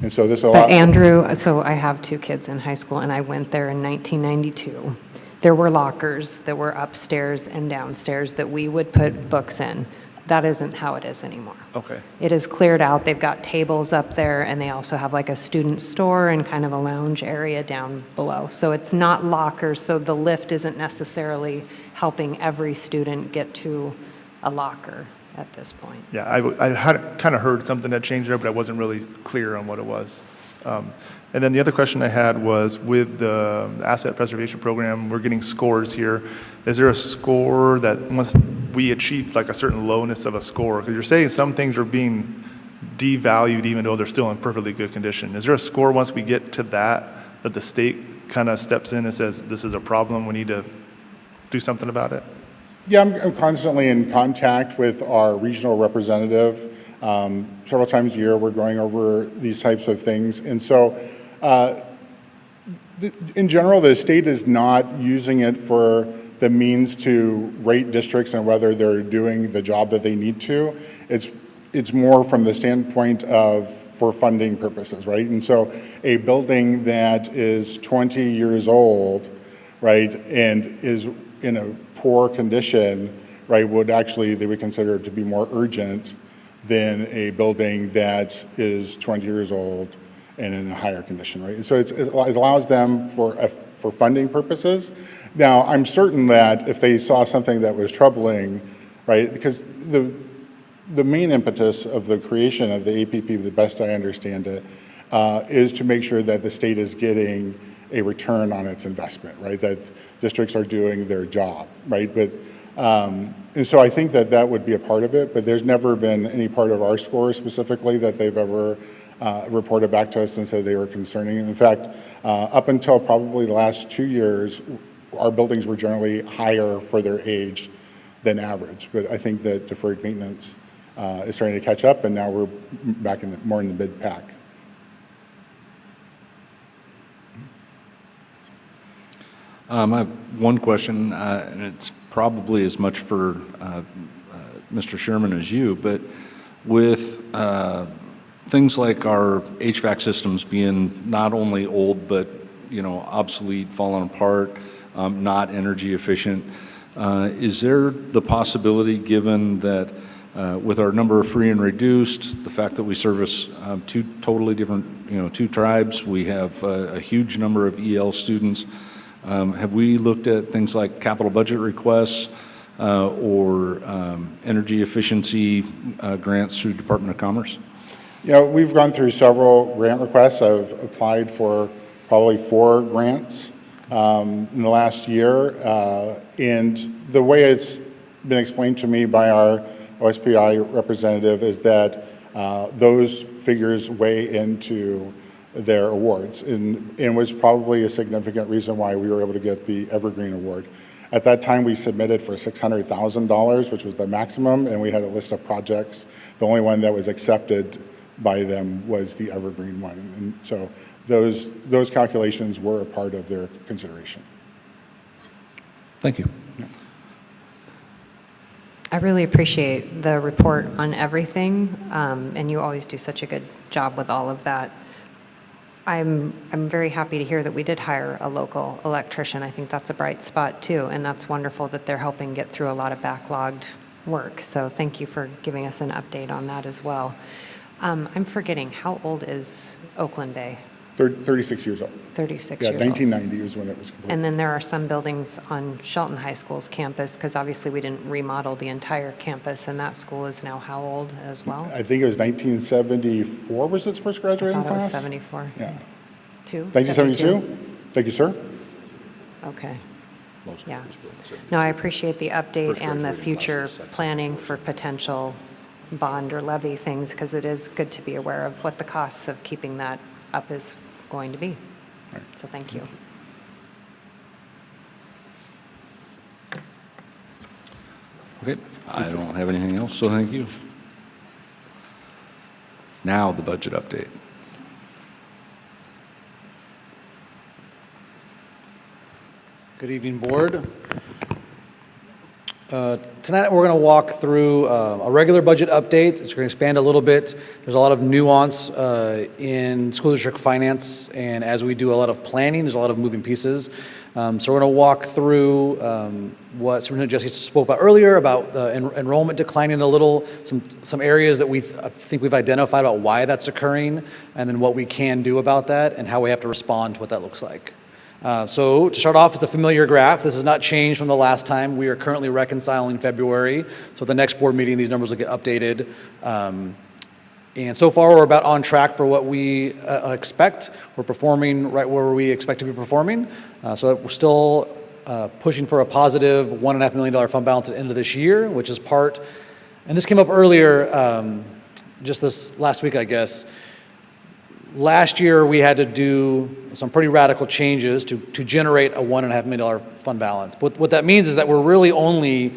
And so this allows... But Andrew, so I have 2 kids in high school, and I went there in 1992. There were lockers that were upstairs and downstairs that we would put books in. That isn't how it is anymore. Okay. It is cleared out. They've got tables up there, and they also have like a student store and kind of a lounge area down below. So it's not lockers, so the lift isn't necessarily helping every student get to a locker at this point. Yeah, I had kind of heard something that changed there, but I wasn't really clear on what it was. And then the other question I had was, with the asset preservation program, we're getting scores here. Is there a score that once we achieve like a certain lowness of a score? Because you're saying some things are being devalued even though they're still in perfectly good condition. Is there a score once we get to that the state kind of steps in and says, this is a problem, we need to do something about it? Yeah, I'm constantly in contact with our regional representative. Several times a year, we're going over these types of things. And so, in general, the state is not using it for the means to rate districts and whether they're doing the job that they need to. It's more from the standpoint of for funding purposes, right? And so, a building that is 20 years old, right, and is in a poor condition, right, would actually, they would consider it to be more urgent than a building that is 20 years old and in a higher condition, right? And so it allows them for funding purposes. Now, I'm certain that if they saw something that was troubling, right, because the main impetus of the creation of the APP, the best I understand it, is to make sure that the state is getting a return on its investment, right? That districts are doing their job, right? But and so I think that that would be a part of it, but there's never been any part of our score specifically that they've ever reported back to us and said they were concerning. In fact, up until probably the last 2 years, our buildings were generally higher for their age than average. But I think that deferred maintenance is starting to catch up, and now we're back in more in the mid-pack. I have one question, and it's probably as much for Mr. Sherman as you, but with things like our HVAC systems being not only old, but obsolete, falling apart, not energy efficient, is there the possibility, given that with our number of free and reduced, the fact that we service two totally different, two tribes, we have a huge number of EL students, have we looked at things like capital budget requests or energy efficiency grants through Department of Commerce? We've gone through several grant requests. I've applied for probably 4 grants in the last year. And the way it's been explained to me by our OSPI representative is that those figures weigh into their awards and was probably a significant reason why we were able to get the Evergreen Award. At that time, we submitted for $600,000, which was the maximum, and we had a list of projects. The only one that was accepted by them was the Evergreen one. And so those calculations were a part of their consideration. Thank you. I really appreciate the report on everything, and you always do such a good job with all of that. I'm very happy to hear that we did hire a local electrician. I think that's a bright spot too, and that's wonderful that they're helping get through a lot of backlogged work. So thank you for giving us an update on that as well. I'm forgetting, how old is Oakland Bay? 36 years old. 36 yeah, years old. 1990 is when it was completed. And then there are some buildings on Shelton High School's campus, because obviously we didn't remodel the entire campus, and that school is now how old as well? I think it was 1974 was its first graduating I thought class? it was 74. Yeah. 1972? Thank you, sir. Okay. Yeah. No, I appreciate the update and the future planning for potential bond or levy things, because it is good to be aware of what the costs of keeping that up is going to be. So thank you. Okay, I don't have anything else, so thank you. Now the budget update. Good evening, board. Tonight we're going to walk through a regular budget update. It's going to expand a little bit. There's a lot of nuance in school district finance, and as we do a lot of planning, there's a lot of moving pieces. So we're going to walk through what Superintendent Jesse spoke about earlier about enrollment declining a little, some areas that I think we've identified about why that's occurring, and then what we can do about that, and how we have to respond to what that looks like. So to start off, it's a familiar graph. This has not changed from the last time. We are currently reconciling February. So at the next board meeting, these numbers will get updated. And so far, we're about on track for what we expect. We're performing right where we expect to be performing. So we're still pushing for a positive $1.5 million fund balance at the end of this year, which is part, and this came up earlier, just this last week, I guess. Last year, we had to do some pretty radical changes to generate a $1.5 million fund balance. But what that means is that we're really only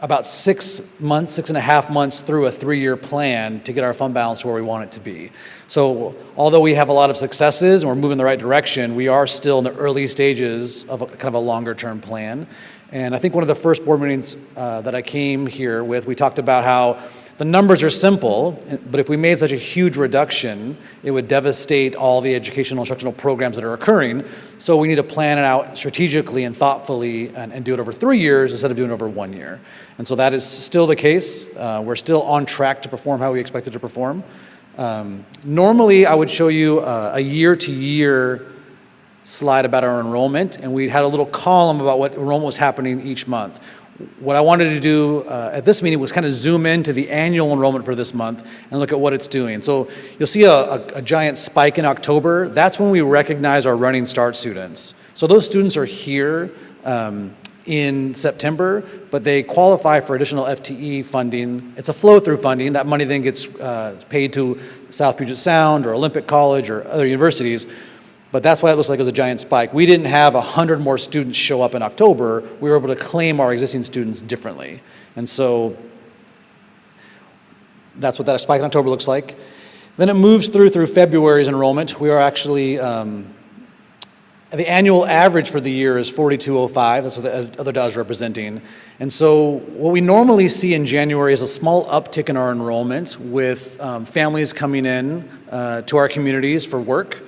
about 6.5 months through a 3-year plan to get our fund balance where we want it to be. So although we have a lot of successes and we're moving in the right direction, we are still in the early stages of kind of a longer term plan. And I think one of the first board meetings that I came here with, we talked about how The numbers are simple, but if we made such a huge reduction, it would devastate all the educational instructional programs that are occurring. So we need to plan it out strategically and thoughtfully and do it over 3 years instead of doing it over 1 year. And so that is still the case. We're still on track to perform how we expected to perform. Normally, I would show you a year-to-year slide about our enrollment, and we had a little column about what enrollment was happening each month. What I wanted to do at this meeting was kind of zoom into the annual enrollment for this month and look at what it's doing. So you'll see a giant spike in October. That's when we recognize our running start students. So those students are here in September, but they qualify for additional FTE funding. It's a flow-through funding. That money then gets paid to South Puget Sound or Olympic College or other universities. But that's why it looks like it was a giant spike. We didn't have 100 more students show up in October. We were able to claim our existing students differently. And so that's what that spike in October looks like. Then it moves through February's enrollment. We are actually, the annual average for the year is 4205. That's what the other data is representing. And so what we normally see in January is a small uptick in our enrollment with families coming in to our communities for work.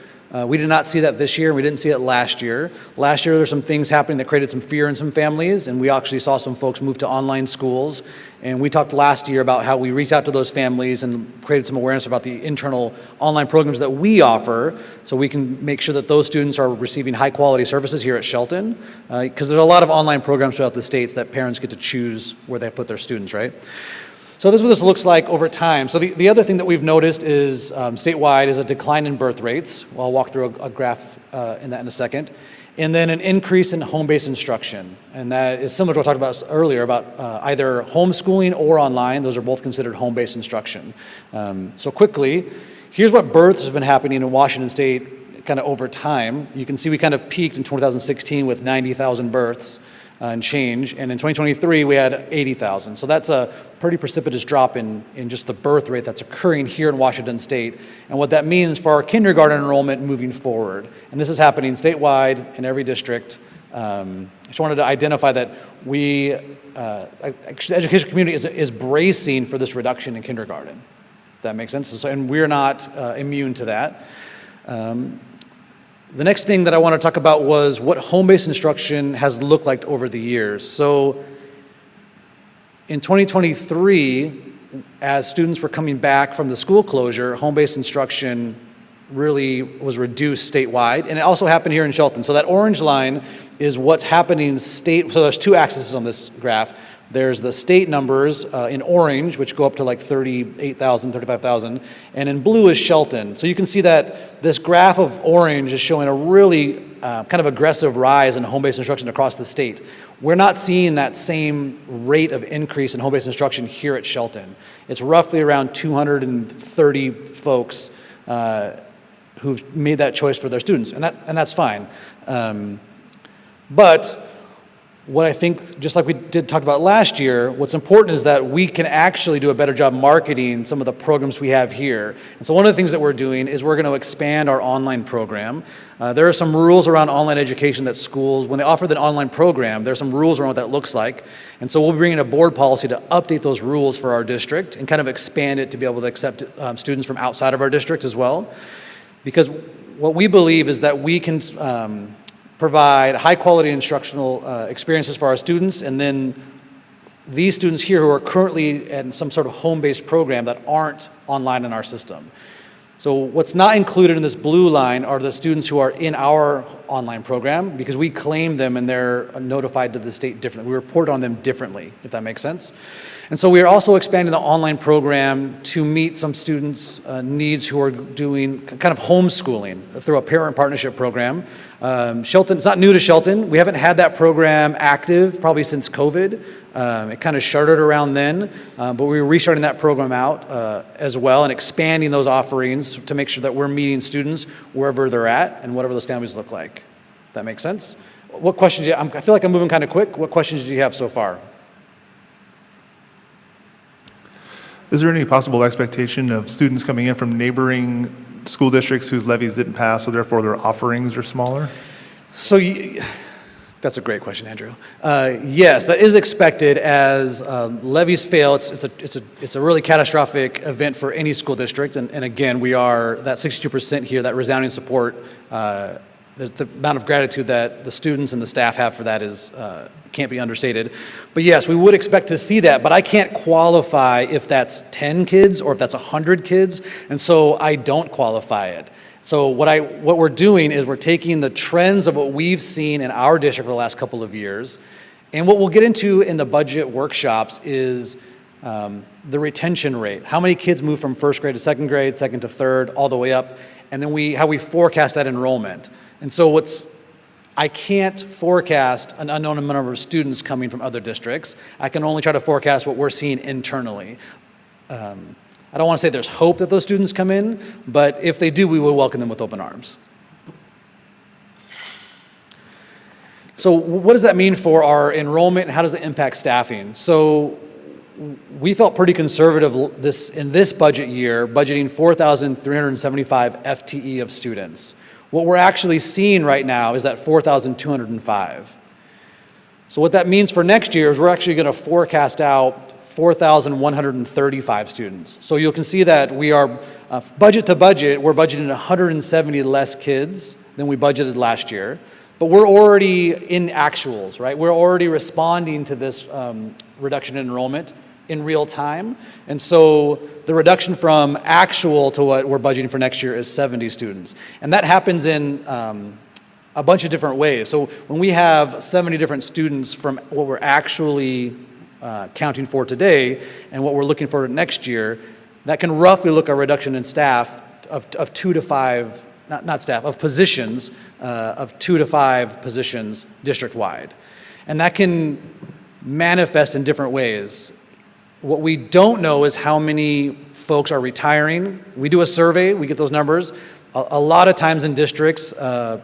We did not see that this year, and we didn't see it last year. Last year, there were some things happening that created some fear in some families, and we actually saw some folks move to online schools. And we talked last year about how we reached out to those families and created some awareness about the internal online programs that we offer, so we can make sure that those students are receiving high-quality services here at Shelton, because there's a lot of online programs throughout the states that parents get to choose where they put their students, right? So this is what this looks like over time. So the other thing that we've noticed is statewide is a decline in birth rates. Well, I'll walk through a graph in that in a second. And then an increase in home-based instruction. And that is similar to what I talked about earlier about either homeschooling or online. Those are both considered home-based instruction. So quickly, here's what births have been happening in Washington State kind of over time. You can see we kind of peaked in 2016 with 90,000 births. And change, and in 2023 we had 80,000. So that's a pretty precipitous drop in just the birth rate that's occurring here in Washington State, and what that means for our kindergarten enrollment moving forward. And this is happening statewide in every district. I just wanted to identify that we, the education community is bracing for this reduction in kindergarten. If that makes sense? So, and we're not immune to that. The next thing that I want to talk about was what home-based instruction has looked like over the years. So in 2023, as students were coming back from the school closure, home-based instruction really was reduced statewide, and it also happened here in Shelton. So that orange line is what's happening state. So there's two axes on this graph. There's the state numbers in orange, which go up to like 38,000, 35,000, and in blue is Shelton. So you can see that this graph of orange is showing a really kind of aggressive rise in home-based instruction across the state. We're not seeing that same rate of increase in home-based instruction here at Shelton. It's roughly around 230 folks who've made that choice for their students, and that's fine. But what I think, just like we did talk about last year, what's important is that we can actually do a better job marketing some of the programs we have here. And so one of the things that we're doing is we're going to expand our online program. There are some rules around online education that schools, when they offer the online program, there are some rules around what that looks like. And so we'll be bringing a board policy to update those rules for our district and kind of expand it to be able to accept students from outside of our district as well. Because what we believe is that we can provide high-quality instructional experiences for our students, and then these students here who are currently in some sort of home-based program that aren't online in our system. So what's not included in this blue line are the students who are in our online program, because we claim them and they're notified to the state differently. We report on them differently, if that makes sense. And so we are also expanding the online program to meet some students' needs who are doing kind of homeschooling through a parent partnership program. Shelton, it's not new to Shelton. We haven't had that program active probably since COVID. It kind of started around then, but we were restarting that program out as well and expanding those offerings to make sure that we're meeting students wherever they're at and whatever those families look like. That makes sense? What questions do you have? I feel like I'm moving kind of quick. What questions do you have so far? Is there any possible expectation of students coming in from neighboring school districts whose levies didn't pass, so therefore their offerings are smaller? So That's a great question, Andrew. Yes, that is expected as levies fail. It's a really catastrophic event for any school district. And again, we are that 62% here, that resounding support. The amount of gratitude that the students and the staff have for that is can't be understated. But yes, we would expect to see that, but I can't qualify if that's 10 kids or if that's 100 kids, and so I don't qualify it. So what we're doing is we're taking the trends of what we've seen in our district for the last couple of years, and what we'll get into in the budget workshops is the retention rate. How many kids move from first grade to second grade, second to third, all the way up, and then how we forecast that enrollment. And so I can't forecast an unknown number of students coming from other districts. I can only try to forecast what we're seeing internally. I don't want to say there's hope that those students come in, but if they do, we will welcome them with open arms. So what does that mean for our enrollment, and how does it impact staffing? So we felt pretty conservative in this budget year, budgeting 4,375 FTE of students. What we're actually seeing right now is that 4,205. So what that means for next year is we're actually going to forecast out 4,135 students. So you can see that we are, budget to budget, we're budgeting 170 less kids than we budgeted last year. But we're already in actuals, right? We're already responding to this reduction in enrollment in real time. And so the reduction from actual to what we're budgeting for next year is 70 students. And that happens in a bunch of different ways. So when we have 70 different students from what we're actually counting for today and what we're looking for next year, that can roughly look a reduction in staff of 2 to 5, not staff, of positions, of 2 to 5 positions district-wide. And that can manifest in different ways. What we don't know is how many folks are retiring. We do a survey, we get those numbers. A lot of times in districts,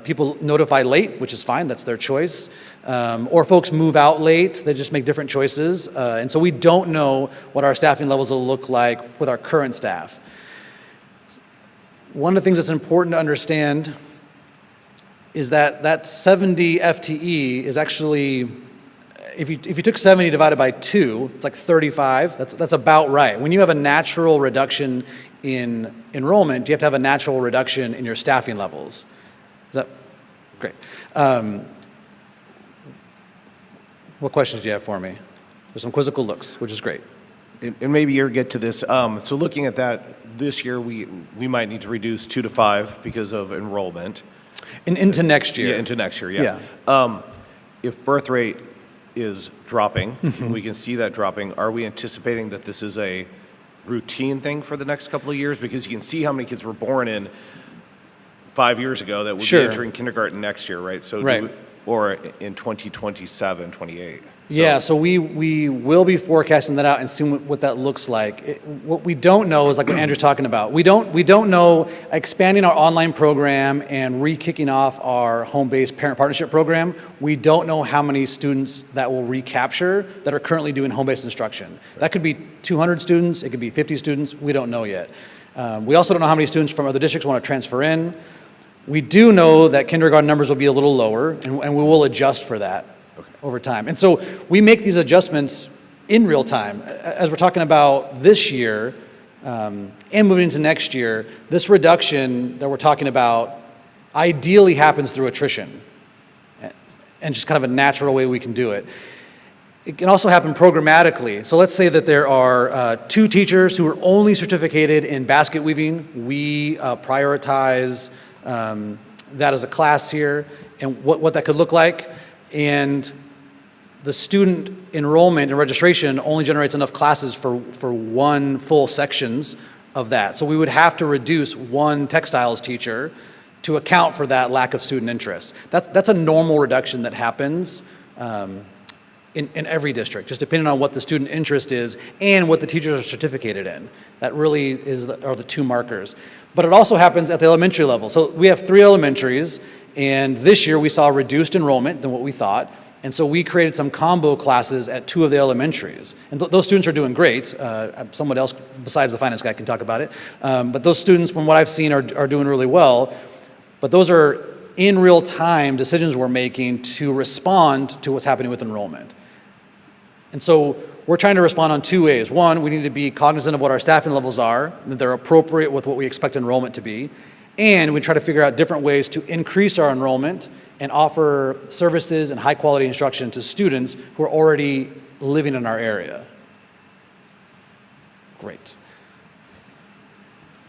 people notify late, which is fine, that's their choice. Or folks move out late, they just make different choices. And so we don't know what our staffing levels will look like with our current staff. One of the things that's important to understand is that 70 FTE is actually, if you took 70 divided by 2, it's like 35. That's about right. When you have a natural reduction in enrollment, you have to have a natural reduction in your staffing levels. Is that great? What questions do you have for me? There's some quizzical looks, which is great. And maybe you'll get to this. So looking at that, this year we might need to reduce 2 to 5 because of enrollment. Into next year. Yeah, into next year, yeah. If birth rate is dropping, and we can see that dropping, are we anticipating that this is a routine thing for the next couple of years? Because you can see how many kids were born in 5 years ago that would be entering kindergarten next year, right? So or in 2027, 28. Yeah, so we will be forecasting that out and seeing what that looks like. What we don't know is like what Andrew's talking about. We don't know expanding our online program and re-kicking off our home-based parent partnership program. We don't know how many students that will recapture that are currently doing home-based instruction. That could be 200 students, it could be 50 students, we don't know yet. We also don't know how many students from other districts want to transfer in. We do know that kindergarten numbers will be a little lower, and we will adjust for that over time. And so we make these adjustments in real time. As we're talking about this year and moving into next year, this reduction that we're talking about ideally happens through attrition and just kind of a natural way we can do it. It can also happen programmatically. So let's say that there are 2 teachers who are only certificated in basket weaving. We prioritize that as a class here and what that could look like. And the student enrollment and registration only generates enough classes for 1 full sections of that. So we would have to reduce 1 textiles teacher to account for that lack of student interest. That's a normal reduction that happens in every district, just depending on what the student interest is and what the teachers are certificated in. That really are the 2 markers. But it also happens at the elementary level. So we have 3 elementaries, and this year we saw reduced enrollment than what we thought. And so we created some combo classes at 2 of the elementaries. And those students are doing great. Someone else besides the finance guy can talk about it. But those students, from what I've seen, are doing really well. But those are in real time decisions we're making to respond to what's happening with enrollment. And so we're trying to respond on two ways. One, we need to be cognizant of what our staffing levels are, that they're appropriate with what we expect enrollment to be. And we try to figure out different ways to increase our enrollment and offer services and high quality instruction to students who are already living in our area. Great.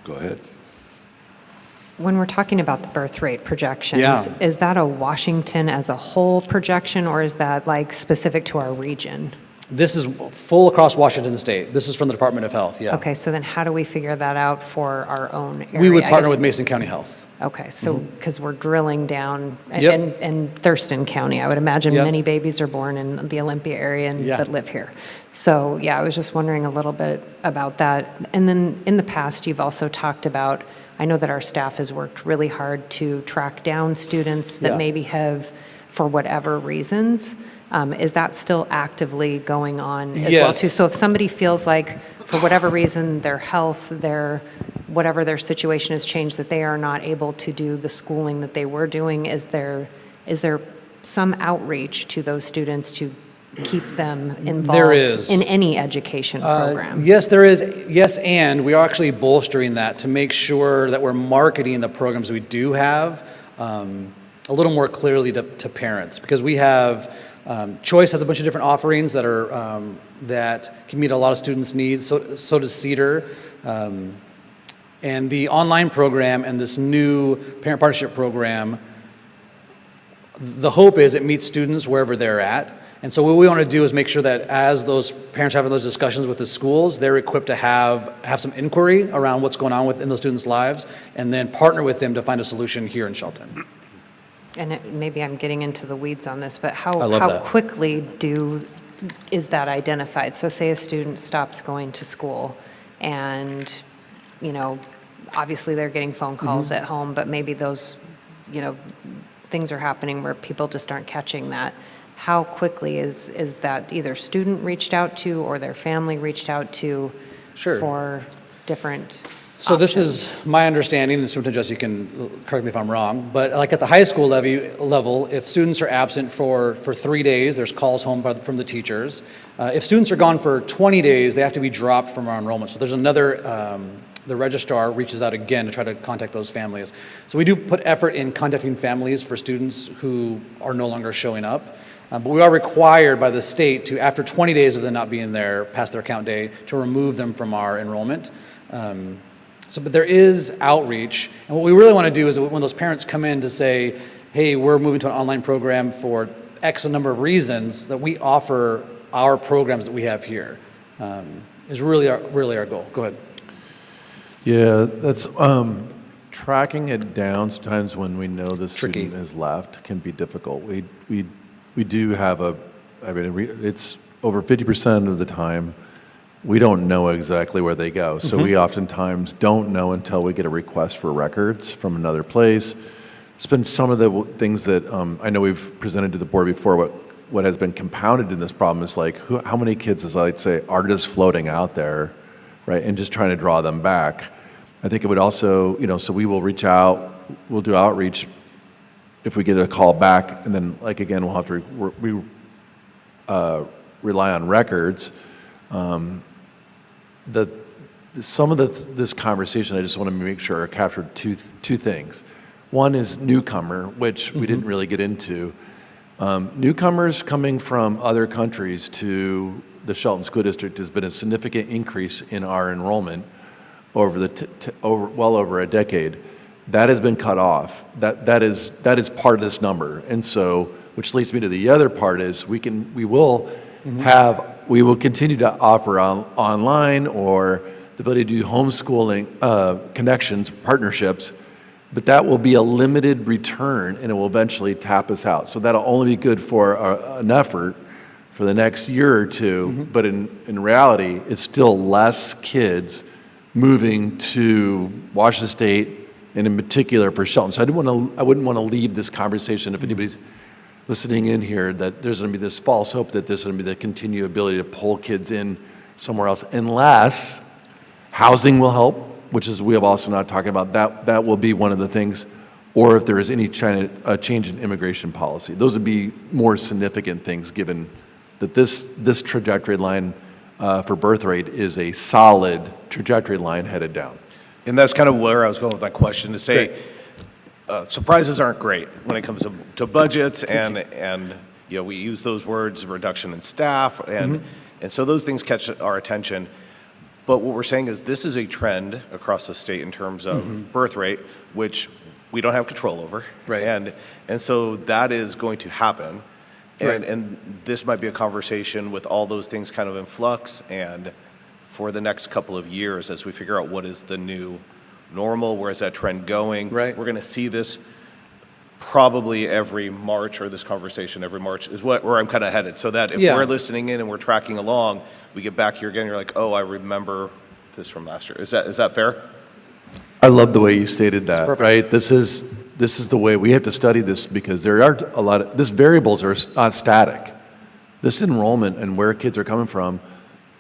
Go ahead. When we're talking about the birth rate projections, Yeah. is that a Washington as a whole projection, or is that like specific to our region? This is full across Washington State. This is from the Department of Health, yeah. Okay, so then how do we figure that out for our own area? We would I partner guess- with Mason County Health. Okay, so, because we're drilling down, Yep. and Thurston County, I would imagine Yep. many babies are born in the Olympia area Yeah. but live here. So, yeah, I was just wondering a little bit about that. And then in the past, you've also talked about, I know that our staff has worked really hard to track down students that Yeah. maybe have, for whatever reasons, is that still actively going on as well too? Yes. So if somebody feels like, for whatever reason, their health, whatever their situation has changed, that they are not able to do the schooling that they were doing, is there some outreach to those students to keep them involved There is. in any education program? Yes, there is. Yes, and we are actually bolstering that to make sure that we're marketing the programs we do have a little more clearly to parents, because we have Choice has a bunch of different offerings that are that can meet a lot of students' needs. So does Cedar. And the online program and this new parent partnership program, the hope is it meets students wherever they're at. And so what we want to do is make sure that as those parents are having those discussions with the schools, they're equipped to have some inquiry around what's going on within those students' lives, and then partner with them to find a solution here in Shelton. And maybe I'm getting into the weeds on this, but I how love that. quickly is that identified? So say a student stops going to school and, obviously they're getting phone calls at home, but maybe those, things are happening where people just aren't catching that. How quickly is that either student reached out to or their family reached out to Sure. for different So this options? is my understanding, and Superintendent Jesse can correct me if I'm wrong, but like at the high school level, if students are absent for 3 days, there's calls home from the teachers. If students are gone for 20 days, they have to be dropped from our enrollment. So there's another, the registrar reaches out again to try to contact those families. So we do put effort in contacting families for students who are no longer showing up. But we are required by the state to, after 20 days of them not being there, past their count day, to remove them from our enrollment. But there is outreach, and what we really want to do is when those parents come in to say, hey, we're moving to an online program for X number of reasons, that we offer our programs that we have here, is really our goal. Go ahead. Yeah, that's tracking it down sometimes when we know the student has left can be difficult. We do have it's over 50% of the time we don't know exactly where they go. So we oftentimes don't know until we get a request for records from another place. It's been some of the things that I know we've presented to the board before. What has been compounded in this problem is like how many kids, as I'd say, are just floating out there, right, and just trying to draw them back. I think it would also, so we will reach out, we'll do outreach if we get a call back, and then like again, we'll have to rely on records. Some of this conversation, I just want to make sure are captured two things. One is newcomer, which we didn't really get into. Newcomers coming from other countries to the Shelton School District has been a significant increase in our enrollment over well over a decade. That has been cut off. That is part of this number, and so which leads me to the other part is we will continue to offer online or the ability to do homeschooling connections, partnerships, but that will be a limited return and it will eventually tap us out. So that'll only be good for an effort for the next year or two, but in reality, it's still less kids moving to Washington State and in particular for Shelton. So I wouldn't want to leave this conversation, if anybody's listening in here, that there's going to be this false hope that there's going to be the continued ability to pull kids in somewhere else, unless housing will help, which is we have also not talking about. That will be one of the things, or if there is any change in immigration policy. Those would be more significant things, given that this trajectory line for birth rate is a solid trajectory line headed down. And that's kind of where I was going with my question, to say, surprises aren't great when it comes to budgets, and you know, we use those words, reduction in staff, and so those things catch our attention. But what we're saying is this is a trend across the state in terms of birth rate, which we don't have control over. Right. And so that is going to happen. And this might be a conversation with all those things kind of in flux, and for the next couple of years as we figure out what is the new normal, where is that trend going. We're going to see this probably every March, or this conversation every March is where I'm kind of headed, so that if we're listening in and we're tracking along, we get back here again, you're like, oh, I remember this from last year. Is that fair? I love the way you stated that, right? This is the way we have to study this, because there are a lot of, this variables are not static. This enrollment and where kids are coming from,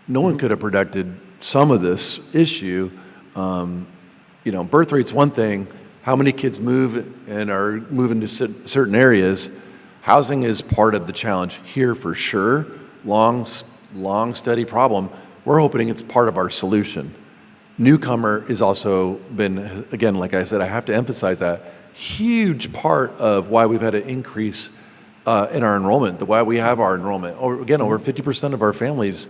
no one could have predicted some of this issue. You know, birth rate's one thing. How many kids move and are moving to certain areas? Housing is part of the challenge here for sure. Long, steady problem. We're hoping it's part of our solution. Newcomer has also been, again, like I said, I have to emphasize that, huge part of why we've had an increase in our enrollment, why we have our enrollment. Again, over 50% of our families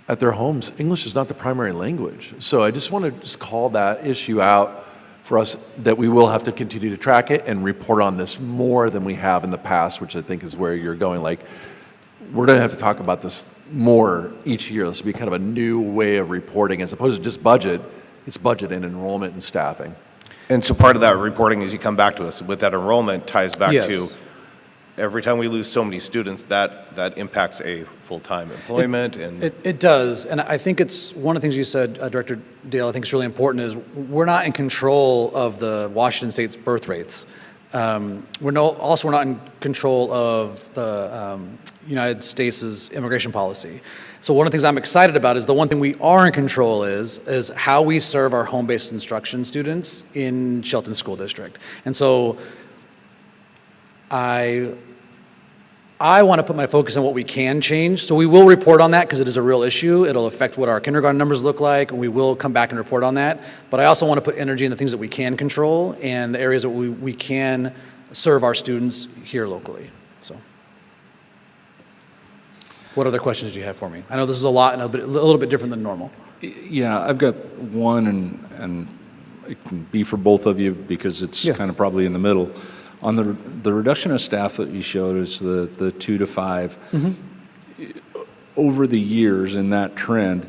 at their homes, English is not the primary language. So I just want to just call that issue out for us, that we will have to continue to track it and report on this more than we have in the past, which I think is where you're going. Like, we're going to have to talk about this more each year. This will be kind of a new way of reporting, as opposed to just budget. It's budget and enrollment and staffing. And so part of that reporting, as you come back to us with that enrollment, ties back to every time we lose so many students, that impacts a full-time employment. It does, and I think it's one of the things you said, Director Dale, I think it's really important, is we're not in control of the Washington State's birth rates. We're not in control of the United States' immigration policy. So one of the things I'm excited about is the one thing we are in control is how we serve our home-based instruction students in Shelton School District. And so I want to put my focus on what we can change. So we will report on that, because it is a real issue. It'll affect what our kindergarten numbers look like, and we will come back and report on that. But I also want to put energy in the things that we can control and the areas that we can serve our students here locally. So, what other questions do you have for me? I know this is a lot and a little bit different than normal. Yeah, I've got one, and it can be for both of you, because it's kind of probably in the middle. On the reduction of staff that you showed is the 2 to 5. Over the years in that trend,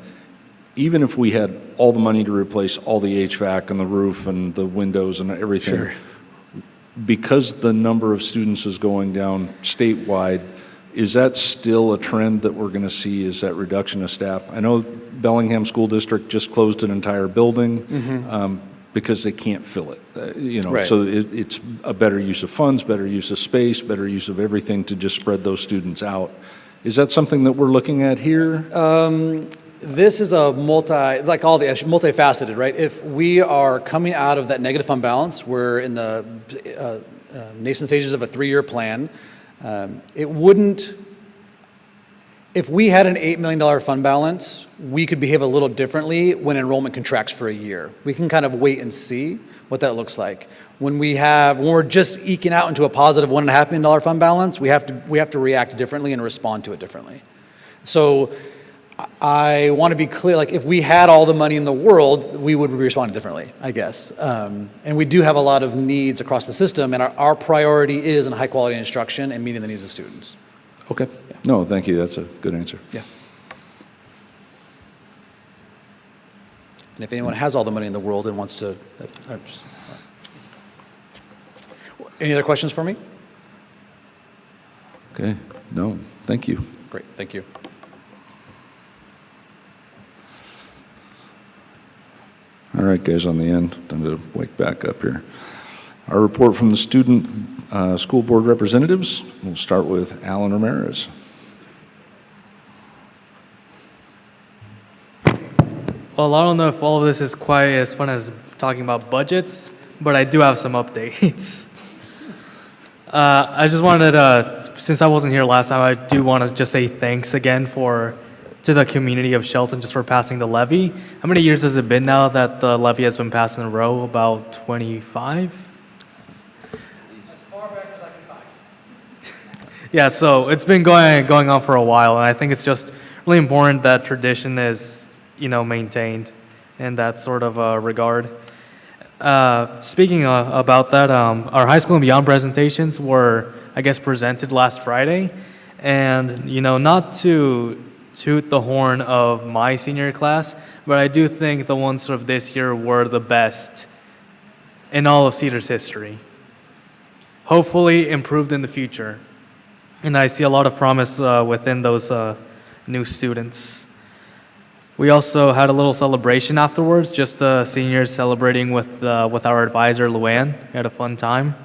even if we had all the money to replace all the HVAC and the roof and the windows and everything, because the number of students is going down statewide, is that still a trend that we're going to see, is that reduction of staff? I know Bellingham School District just closed an entire building. Because they can't fill it, so it's a better use of funds, better use of space, better use of everything to just spread those students out. Is that something that we're looking at here? This is a multifaceted, right? If we are coming out of that negative fund balance, we're in the nascent stages of a 3-year plan. If we had an $8 million fund balance, we could behave a little differently when enrollment contracts for a year. We can kind of wait and see what that looks like. When we're just eking out into a positive $1.5 million fund balance, we have to react differently and respond to it differently. So I want to be clear, like, if we had all the money in the world, we would respond differently, I guess. And we do have a lot of needs across the system, and our priority is in high quality instruction and meeting the needs of students. Okay. No, thank you. That's a good answer. Yeah. And if anyone has all the money in the world and wants to, any other questions for me? Okay. No, thank you. Great. Thank you. All right, guys, on the end, time to wake back up here. Our report from the student school board representatives. We'll start with Alan Ramirez. Well, I don't know if all of this is quite as fun as talking about budgets, but I do have some updates. I just wanted since I wasn't here last time, I do want to just say thanks again to the community of Shelton just for passing the levy. How many years has it been now that the levy has been passed in a row? About 25? Yeah, so it's been going on for a while, and I think it's just really important that tradition is, maintained in that sort of regard. Speaking about that, our high school and beyond presentations were, I guess, presented last Friday, and not to toot the horn of my senior class, but I do think the ones of this year were the best in all of Cedar's history. Hopefully improved in the future. And I see a lot of promise within those new students. We also had a little celebration afterwards, just the seniors celebrating with our advisor, Luann. We had a fun time.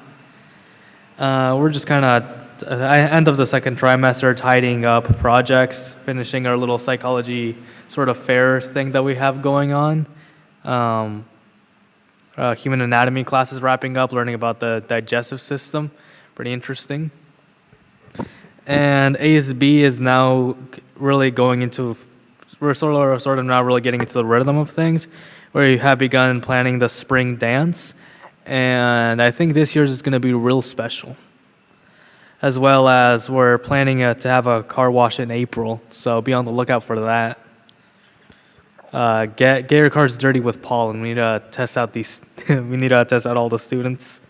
We're just kind of, end of the second trimester, tidying up projects, finishing our little psychology sort of fair thing that we have going on. Human anatomy classes wrapping up, learning about the digestive system. Pretty interesting. And ASB is now really going into, we're sort of now really getting into the rhythm of things, where we have begun planning the spring dance, and I think this year's is going to be real special. As well as we're planning to have a car wash in April, so be on the lookout for that. Get your cars dirty with Paul, and we need to test out all the students.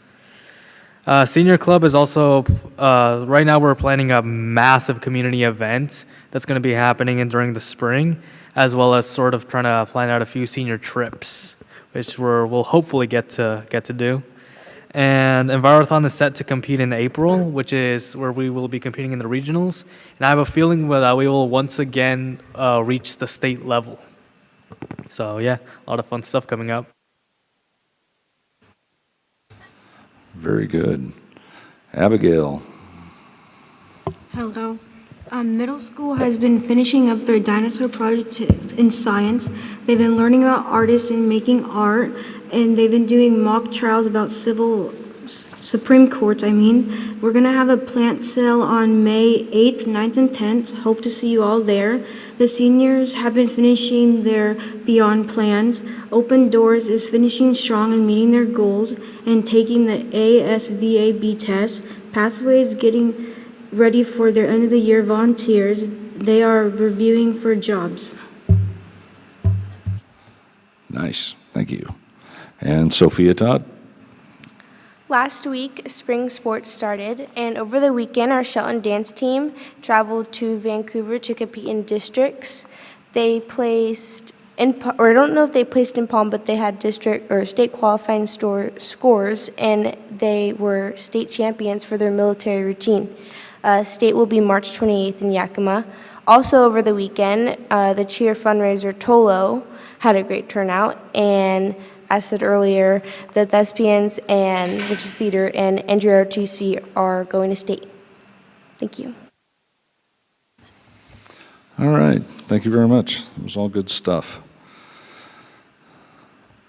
Senior Club is also, right now we're planning a massive community event that's going to be happening during the spring, as well as sort of trying to plan out a few senior trips, which we'll hopefully get to do. And Envirothon is set to compete in April, which is where we will be competing in the regionals. And I have a feeling that we will once again reach the state level. So yeah, a lot of fun stuff coming up. Very good. Abigail. Hello. Middle school has been finishing up their dinosaur project in science. They've been learning about artists and making art, and they've been doing mock trials about Supreme Courts. We're going to have a plant sale on May 8th, 9th, and 10th. Hope to see you all there. The seniors have been finishing their Beyond plans. Open Doors is finishing strong and meeting their goals and taking the ASVAB test. Pathway is getting ready for their end of the year volunteers. They are reviewing for jobs. Nice. Thank you. And Sophia Todd. Last week, spring sports started, and over the weekend, our Shelton dance team traveled to Vancouver to compete in districts. They placed I don't know if they placed in Palm, but they had district or state qualifying scores, and they were state champions for their military routine. State will be March 28th in Yakima. Also over the weekend, the cheer fundraiser Tolo had a great turnout, and as said earlier, the Thespians which is theater, and NJROTC are going to state. Thank you. All right. Thank you very much. It was all good stuff.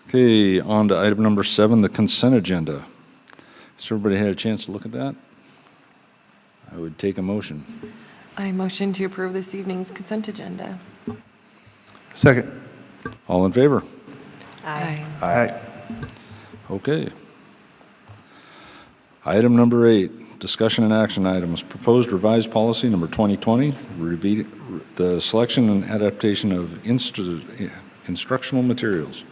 Okay, on to item number 7, the consent agenda. Has everybody had a chance to look at that? I would take a motion. I motion to approve this evening's consent agenda. Second. All in favor? Aye. Aye. Okay. Item number 8, discussion and action items. Proposed revised policy number 2020, the selection and adaptation of instructional materials.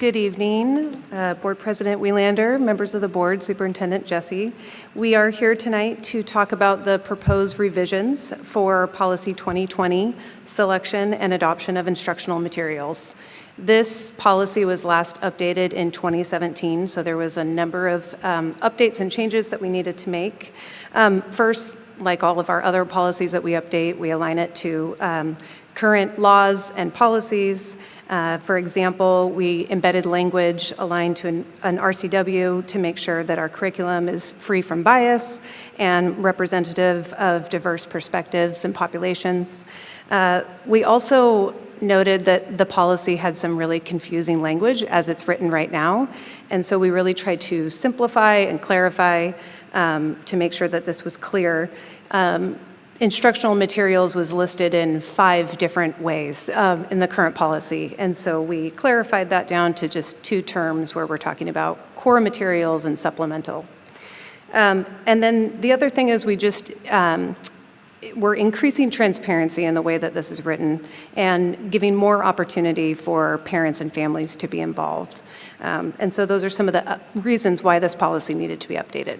Good evening, Board President Wielander, members of the board, Superintendent Jesse. We are here tonight to talk about the proposed revisions for Policy 2020, selection and adoption of instructional materials. This policy was last updated in 2017, so there was a number of updates and changes that we needed to make. First, like all of our other policies that we update, we align it to current laws and policies. For example, we embedded language aligned to an RCW to make sure that our curriculum is free from bias and representative of diverse perspectives and populations. We also noted that the policy had some really confusing language as it's written right now. And so we really tried to simplify and clarify to make sure that this was clear. Instructional materials was listed in 5 different ways in the current policy. And so we clarified that down to just 2 terms where we're talking about core materials and supplemental. And then the other thing is we're increasing transparency in the way that this is written and giving more opportunity for parents and families to be involved. And so those are some of the reasons why this policy needed to be updated.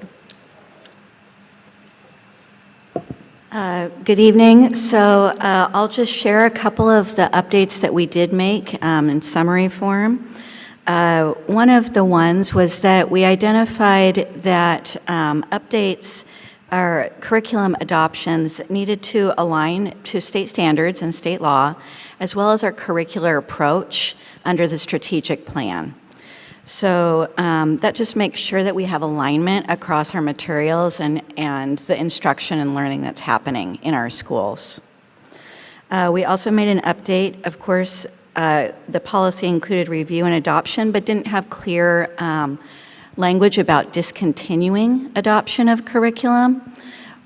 Good evening. So I'll just share a couple of the updates that we did make in summary form. One of the ones was that we identified that updates or curriculum adoptions needed to align to state standards and state law, as well as our curricular approach under the strategic plan. So that just makes sure that we have alignment across our materials and the instruction and learning that's happening in our schools. We also made an update. Of course, the policy included review and adoption, but didn't have clear language about discontinuing adoption of curriculum,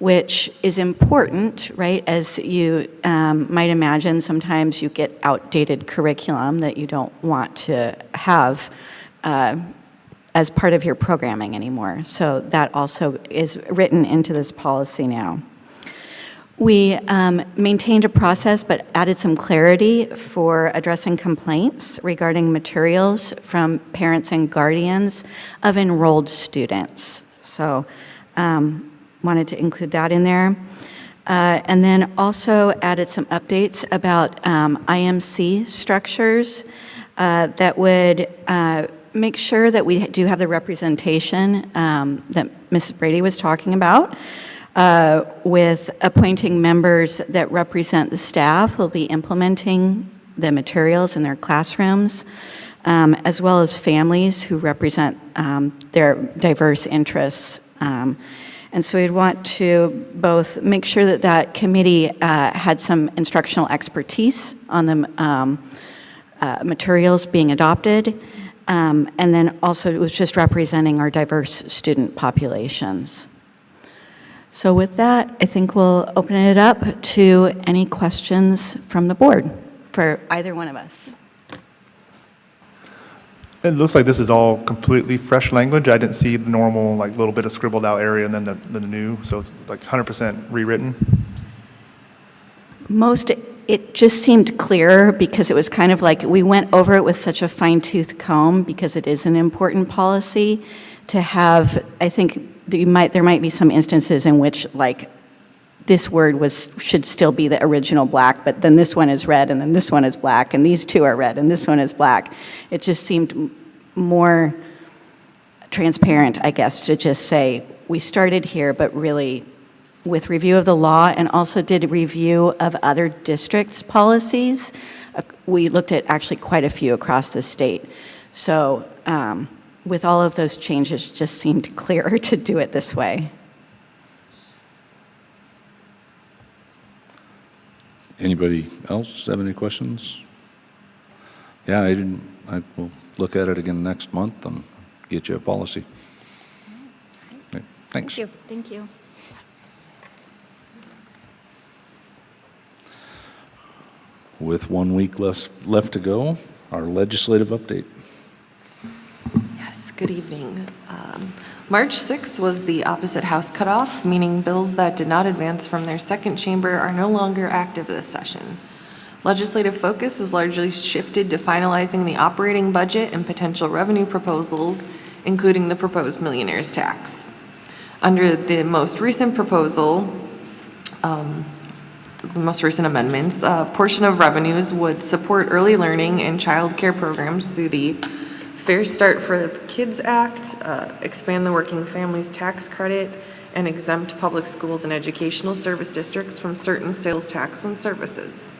which is important, right? As you might imagine, sometimes you get outdated curriculum that you don't want to have as part of your programming anymore. So that also is written into this policy now. We maintained a process but added some clarity for addressing complaints regarding materials from parents and guardians of enrolled students. So wanted to include that in there. And then also added some updates about IMC structures that would make sure that we do have the representation that Mrs. Brady was talking about, with appointing members that represent the staff who will be implementing the materials in their classrooms, as well as families who represent their diverse interests. And so we'd want to both make sure that that committee had some instructional expertise on the materials being adopted, and then also it was just representing our diverse student populations. So with that, I think we'll open it up to any questions from the board for either one of us. It looks like this is all completely fresh language. I didn't see the normal, like, little bit of scribbled out area and then the new, so it's like 100% rewritten. It just seemed clearer because it was kind of like we went over it with such a fine-tooth comb because it is an important policy to have. I think there might be some instances in which, like, this word should still be the original black, but then this one is red and then this one is black and these two are red and this one is black. It just seemed more transparent, I guess, to just say we started here, but really with review of the law and also did a review of other districts' policies. We looked at actually quite a few across the state. So with all of those changes, it just seemed clearer to do it this way. Anybody else have any questions? Yeah, I will look at it again next month and get you a policy. Okay, thanks. Thank you. Thank you. With 1 week left to go, our legislative update. Yes, good evening. March 6th was the opposite house cutoff, meaning bills that did not advance from their second chamber are no longer active this session. Legislative focus is largely shifted to finalizing the operating budget and potential revenue proposals, including the proposed millionaire's tax. Under the most recent proposal, the most recent amendments, a portion of revenues would support early learning and child care programs through the Fair Start for the Kids Act, expand the Working Families Tax Credit, and exempt public schools and educational service districts from certain sales tax and services.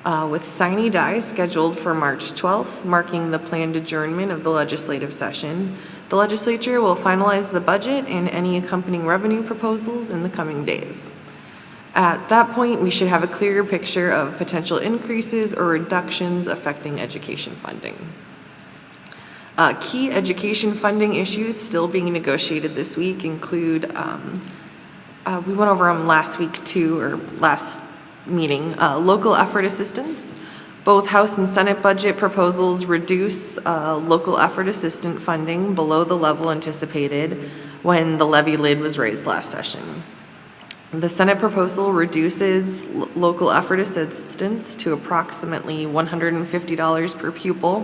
With sine die scheduled for March 12th, marking the planned adjournment of the legislative session, the legislature will finalize the budget and any accompanying revenue proposals in the coming days. At that point, we should have a clearer picture of potential increases or reductions affecting education funding. Key education funding issues still being negotiated this week include, we went over them last week too, or last meeting, local effort assistance. Both House and Senate budget proposals reduce local effort assistant funding below the level anticipated when the levy lid was raised last session. The Senate proposal reduces local effort assistance to approximately $150 per pupil,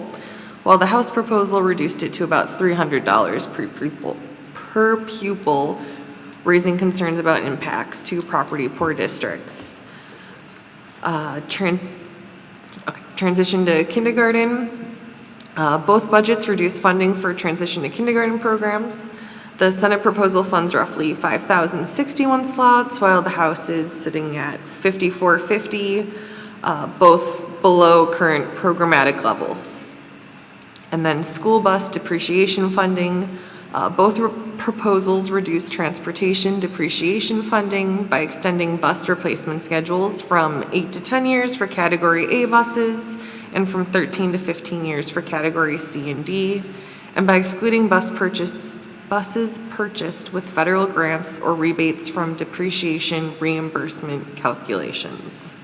while the House proposal reduced it to about $300 per pupil, raising concerns about impacts to poor districts. Transition to kindergarten. Both budgets reduce funding for transition to kindergarten programs. The Senate proposal funds roughly 5,061 slots, while the House is sitting at 5,450, both below current programmatic levels. And then school bus depreciation funding. Both proposals reduce transportation depreciation funding by extending bus replacement schedules from 8 to 10 years for Category A buses and from 13 to 15 years for Category C and D, and by excluding buses purchased with federal grants or rebates from depreciation reimbursement calculations.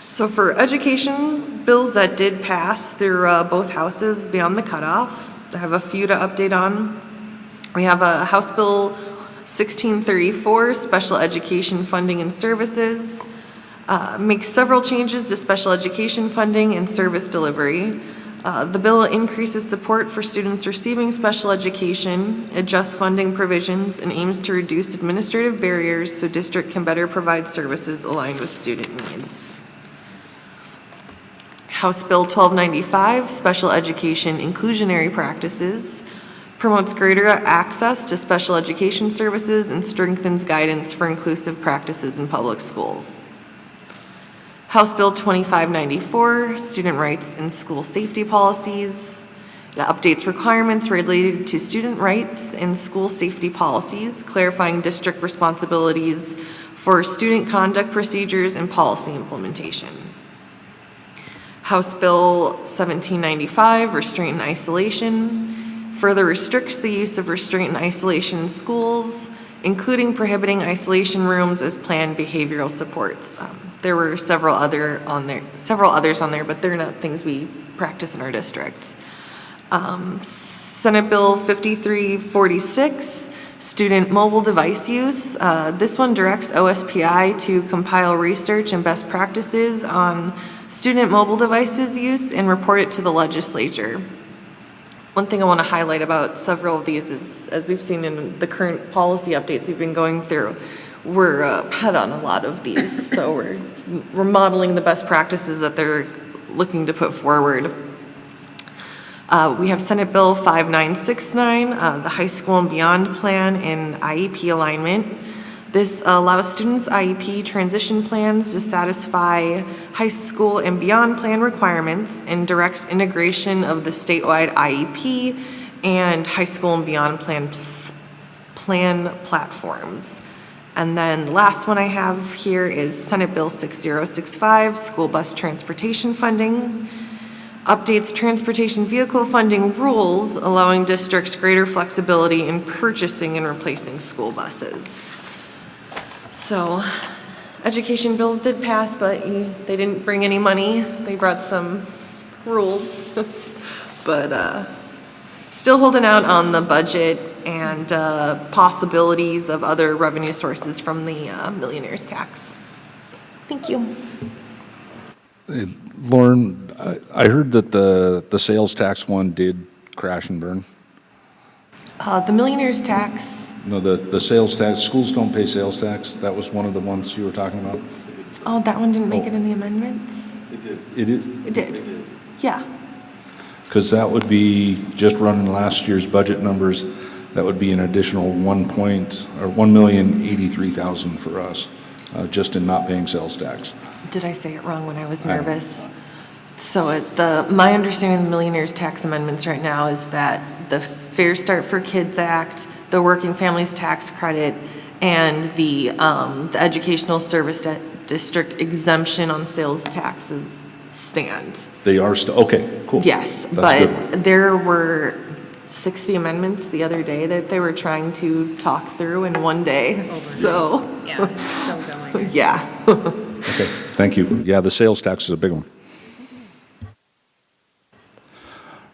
So for education bills that did pass through both houses beyond the cutoff, I have a few to update on. We have a House Bill 1634, Special Education Funding and Services, makes several changes to special education funding and service delivery. The bill increases support for students receiving special education, adjusts funding provisions, and aims to reduce administrative barriers so district can better provide services aligned with student needs. House Bill 1295, Special Education Inclusionary Practices, promotes greater access to special education services and strengthens guidance for inclusive practices in public schools. House Bill 2594, Student Rights and School Safety Policies, updates requirements related to student rights and school safety policies, clarifying district responsibilities for student conduct procedures and policy implementation. House Bill 1795, Restraint and Isolation, further restricts the use of restraint and isolation in schools, including prohibiting isolation rooms as planned behavioral supports. There were several others on there, but they're not things we practice in our district. Senate Bill 5346, Student Mobile Device Use. This one directs OSPI to compile research and best practices on student mobile devices use and report it to the legislature. One thing I want to highlight about several of these is, as we've seen in the current policy updates we've been going through, we're ahead on a lot of these. So we're modeling the best practices that they're looking to put forward. We have Senate Bill 5969, the High School and Beyond Plan and IEP alignment. This allows students' IEP transition plans to satisfy high school and beyond plan requirements and directs integration of the statewide IEP and high school and beyond plan platforms. And then the last one I have here is Senate Bill 6065, School Bus Transportation Funding. Updates transportation vehicle funding rules, allowing districts greater flexibility in purchasing and replacing school buses. So, education bills did pass, but they didn't bring any money. They brought some rules, but still holding out on the budget and possibilities of other revenue sources from the millionaire's tax. Thank you. Hey, Lauren, I heard that the sales tax one did crash and burn. The millionaire's tax. No, the sales tax, schools don't pay sales tax. That was one of the ones you were talking about. Oh, that one didn't make it in the amendments? It did. It did? It did. Yeah. Because that would be, just running last year's budget numbers, that would be an additional $1,083,000 for us, just in not paying sales tax. Did I say it wrong when I was nervous? So my understanding of the millionaire's tax amendments right now is that the Fair Start for Kids Act, the Working Families Tax Credit, and the educational service district exemption on sales taxes stand. They are still, okay, cool. Yes, That's but good. there were 60 amendments the other day that they were trying to talk through in one day, so. Yeah, it's still going. Yeah. Okay, thank you. Yeah, the sales tax is a big one.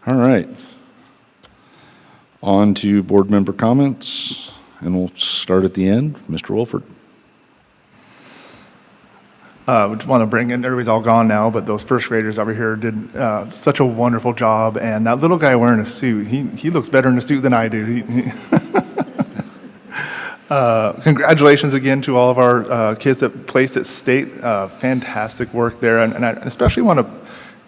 All right. On to board member comments, and we'll start at the end. Mr. Wolford. We just want to bring in, everybody's all gone now, but those first graders over here did such a wonderful job. And that little guy wearing a suit, he looks better in a suit than I do. Congratulations again to all of our kids that placed at state. Fantastic work there. And I especially want to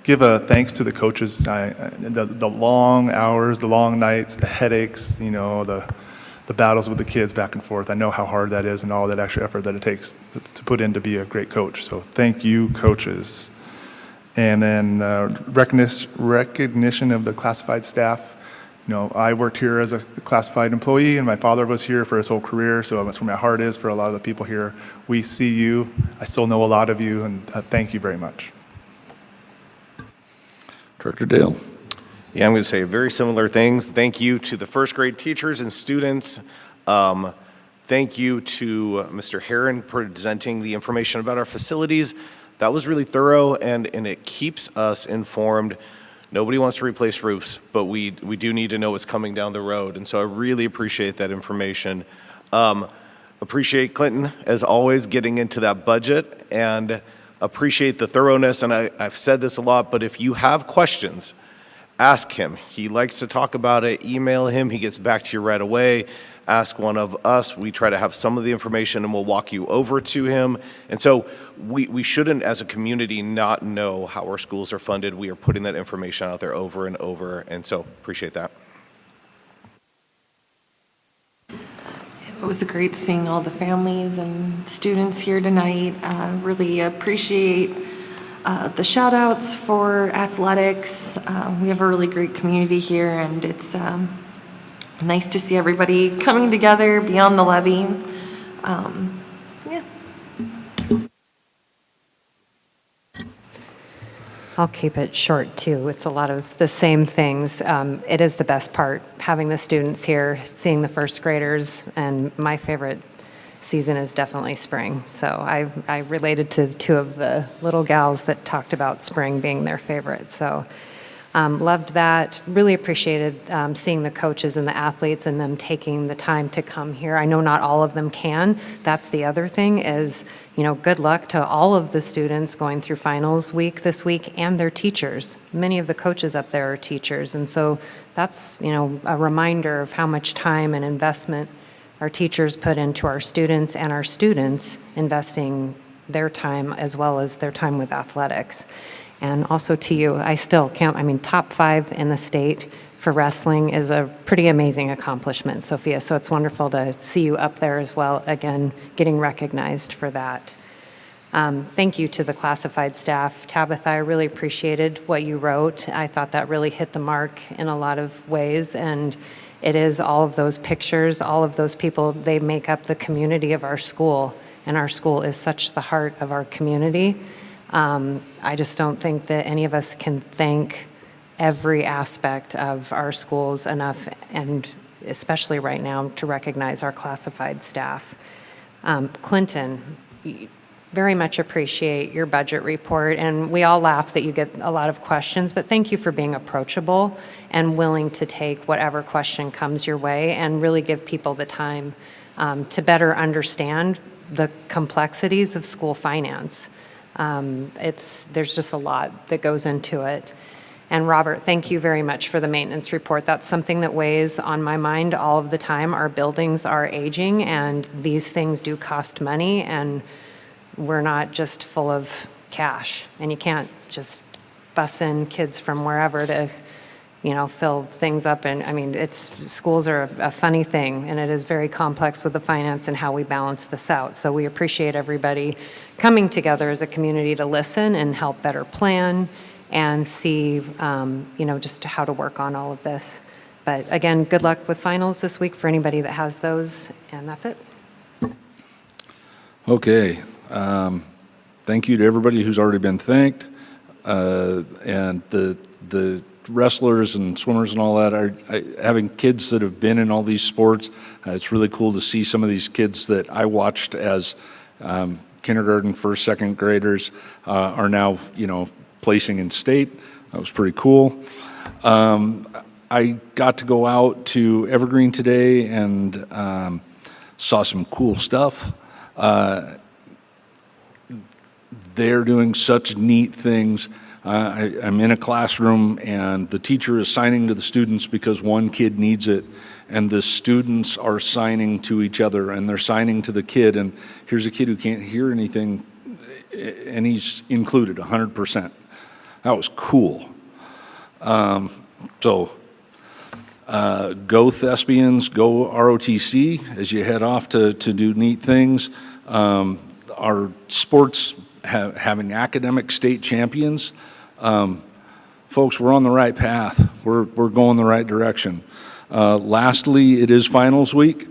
give a thanks to the coaches. The long hours, the long nights, the headaches, you know, the battles with the kids back and forth. I know how hard that is and all that extra effort that it takes to put in to be a great coach. So thank you, coaches. And then recognition of the classified staff. You know, I worked here as a classified employee, and my father was here for his whole career, so that's where my heart is for a lot of the people here. We see you. I still know a lot of you, and thank you very much. Director Dale. Yeah, I'm going to say very similar things. Thank you to the first grade teachers and students. Thank you to Mr. Herron presenting the information about our facilities. That was really thorough, and it keeps us informed. Nobody wants to replace roofs, but we do need to know what's coming down the road, and so I really appreciate that information. Appreciate Clinton, as always, getting into that budget, and appreciate the thoroughness, and I've said this a lot, but if you have questions, ask him. He likes to talk about it. Email him. He gets back to you right away. Ask one of us. We try to have some of the information, and we'll walk you over to him. And so we shouldn't, as a community, not know how our schools are funded. We are putting that information out there over and over, and so appreciate that. It was great seeing all the families and students here tonight. Really appreciate the shout outs for athletics. We have a really great community here, and it's nice to see everybody coming together beyond the levy. Yeah. I'll keep it short too. It's a lot of the same things. It is the best part, having the students here, seeing the first graders, and my favorite season is definitely spring. So I related to two of the little gals that talked about spring being their favorite. So loved that. Really appreciated seeing the coaches and the athletes and them taking the time to come here. I know not all of them can. That's the other thing is, you know, good luck to all of the students going through finals week this week and their teachers. Many of the coaches up there are teachers. And so that's, you know, a reminder of how much time and investment our teachers put into our students, and our students investing their time as well as their time with athletics. And also to you, I still count, I mean, top 5 in the state for wrestling is a pretty amazing accomplishment, Sophia. So it's wonderful to see you up there as well, again, getting recognized for that. Thank you to the classified staff. Tabitha, I really appreciated what you wrote. I thought that really hit the mark in a lot of ways, and it is all of those pictures, all of those people, they make up the community of our school, and our school is such the heart of our community. I just don't think that any of us can thank every aspect of our schools enough, and especially right now, to recognize our classified staff. Clinton, very much appreciate your budget report, and we all laugh that you get a lot of questions, but thank you for being approachable and willing to take whatever question comes your way and really give people the time to better understand the complexities of school finance. There's just a lot that goes into it. And Robert, thank you very much for the maintenance report. That's something that weighs on my mind all of the time. Our buildings are aging, and these things do cost money, and we're not just full of cash. And you can't just bus in kids from wherever to, you know, fill things up. And I mean, schools are a funny thing, and it is very complex with the finance and how we balance this out. So we appreciate everybody coming together as a community to listen and help better plan and see, you know, just how to work on all of this. But again, good luck with finals this week for anybody that has those, and that's it. Okay. Thank you to everybody who's already been thanked. And the wrestlers and swimmers and all that, having kids that have been in all these sports, it's really cool to see some of these kids that I watched as kindergarten, first, second graders are now, placing in state. That was pretty cool. I got to go out to Evergreen today and saw some cool stuff. They're doing such neat things. I'm in a classroom and the teacher is signing to the students because one kid needs it, and the students are signing to each other and they're signing to the kid, and here's a kid who can't hear anything and he's included 100%. That was cool. Go Thespians, go ROTC as you head off to do neat things. Our sports having academic state champions. Folks, we're on the right path. We're going the right direction. Lastly, it is finals week,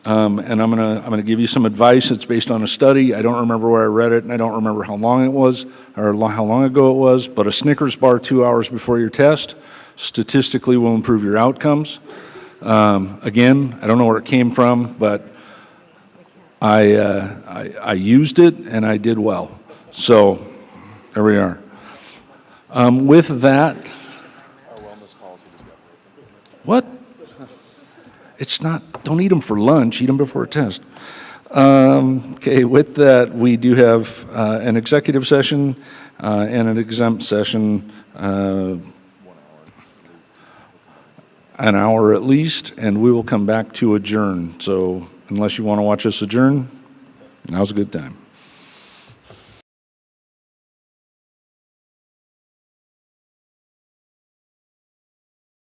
and I'm gonna give you some advice. It's based on a study. I don't remember where I read it, and I don't remember how long it was or how long ago it was. But a Snickers bar 2 hours before your test statistically will improve your outcomes. Again, I don't know where it came from, but I used it and I did well. So there we are. With that, what? It's not, don't eat them for lunch, eat them before a test. Okay, with that, we do have an executive session and an exempt session, an hour at least, and we will come back to adjourn. So unless you want to watch us adjourn, now's a good time.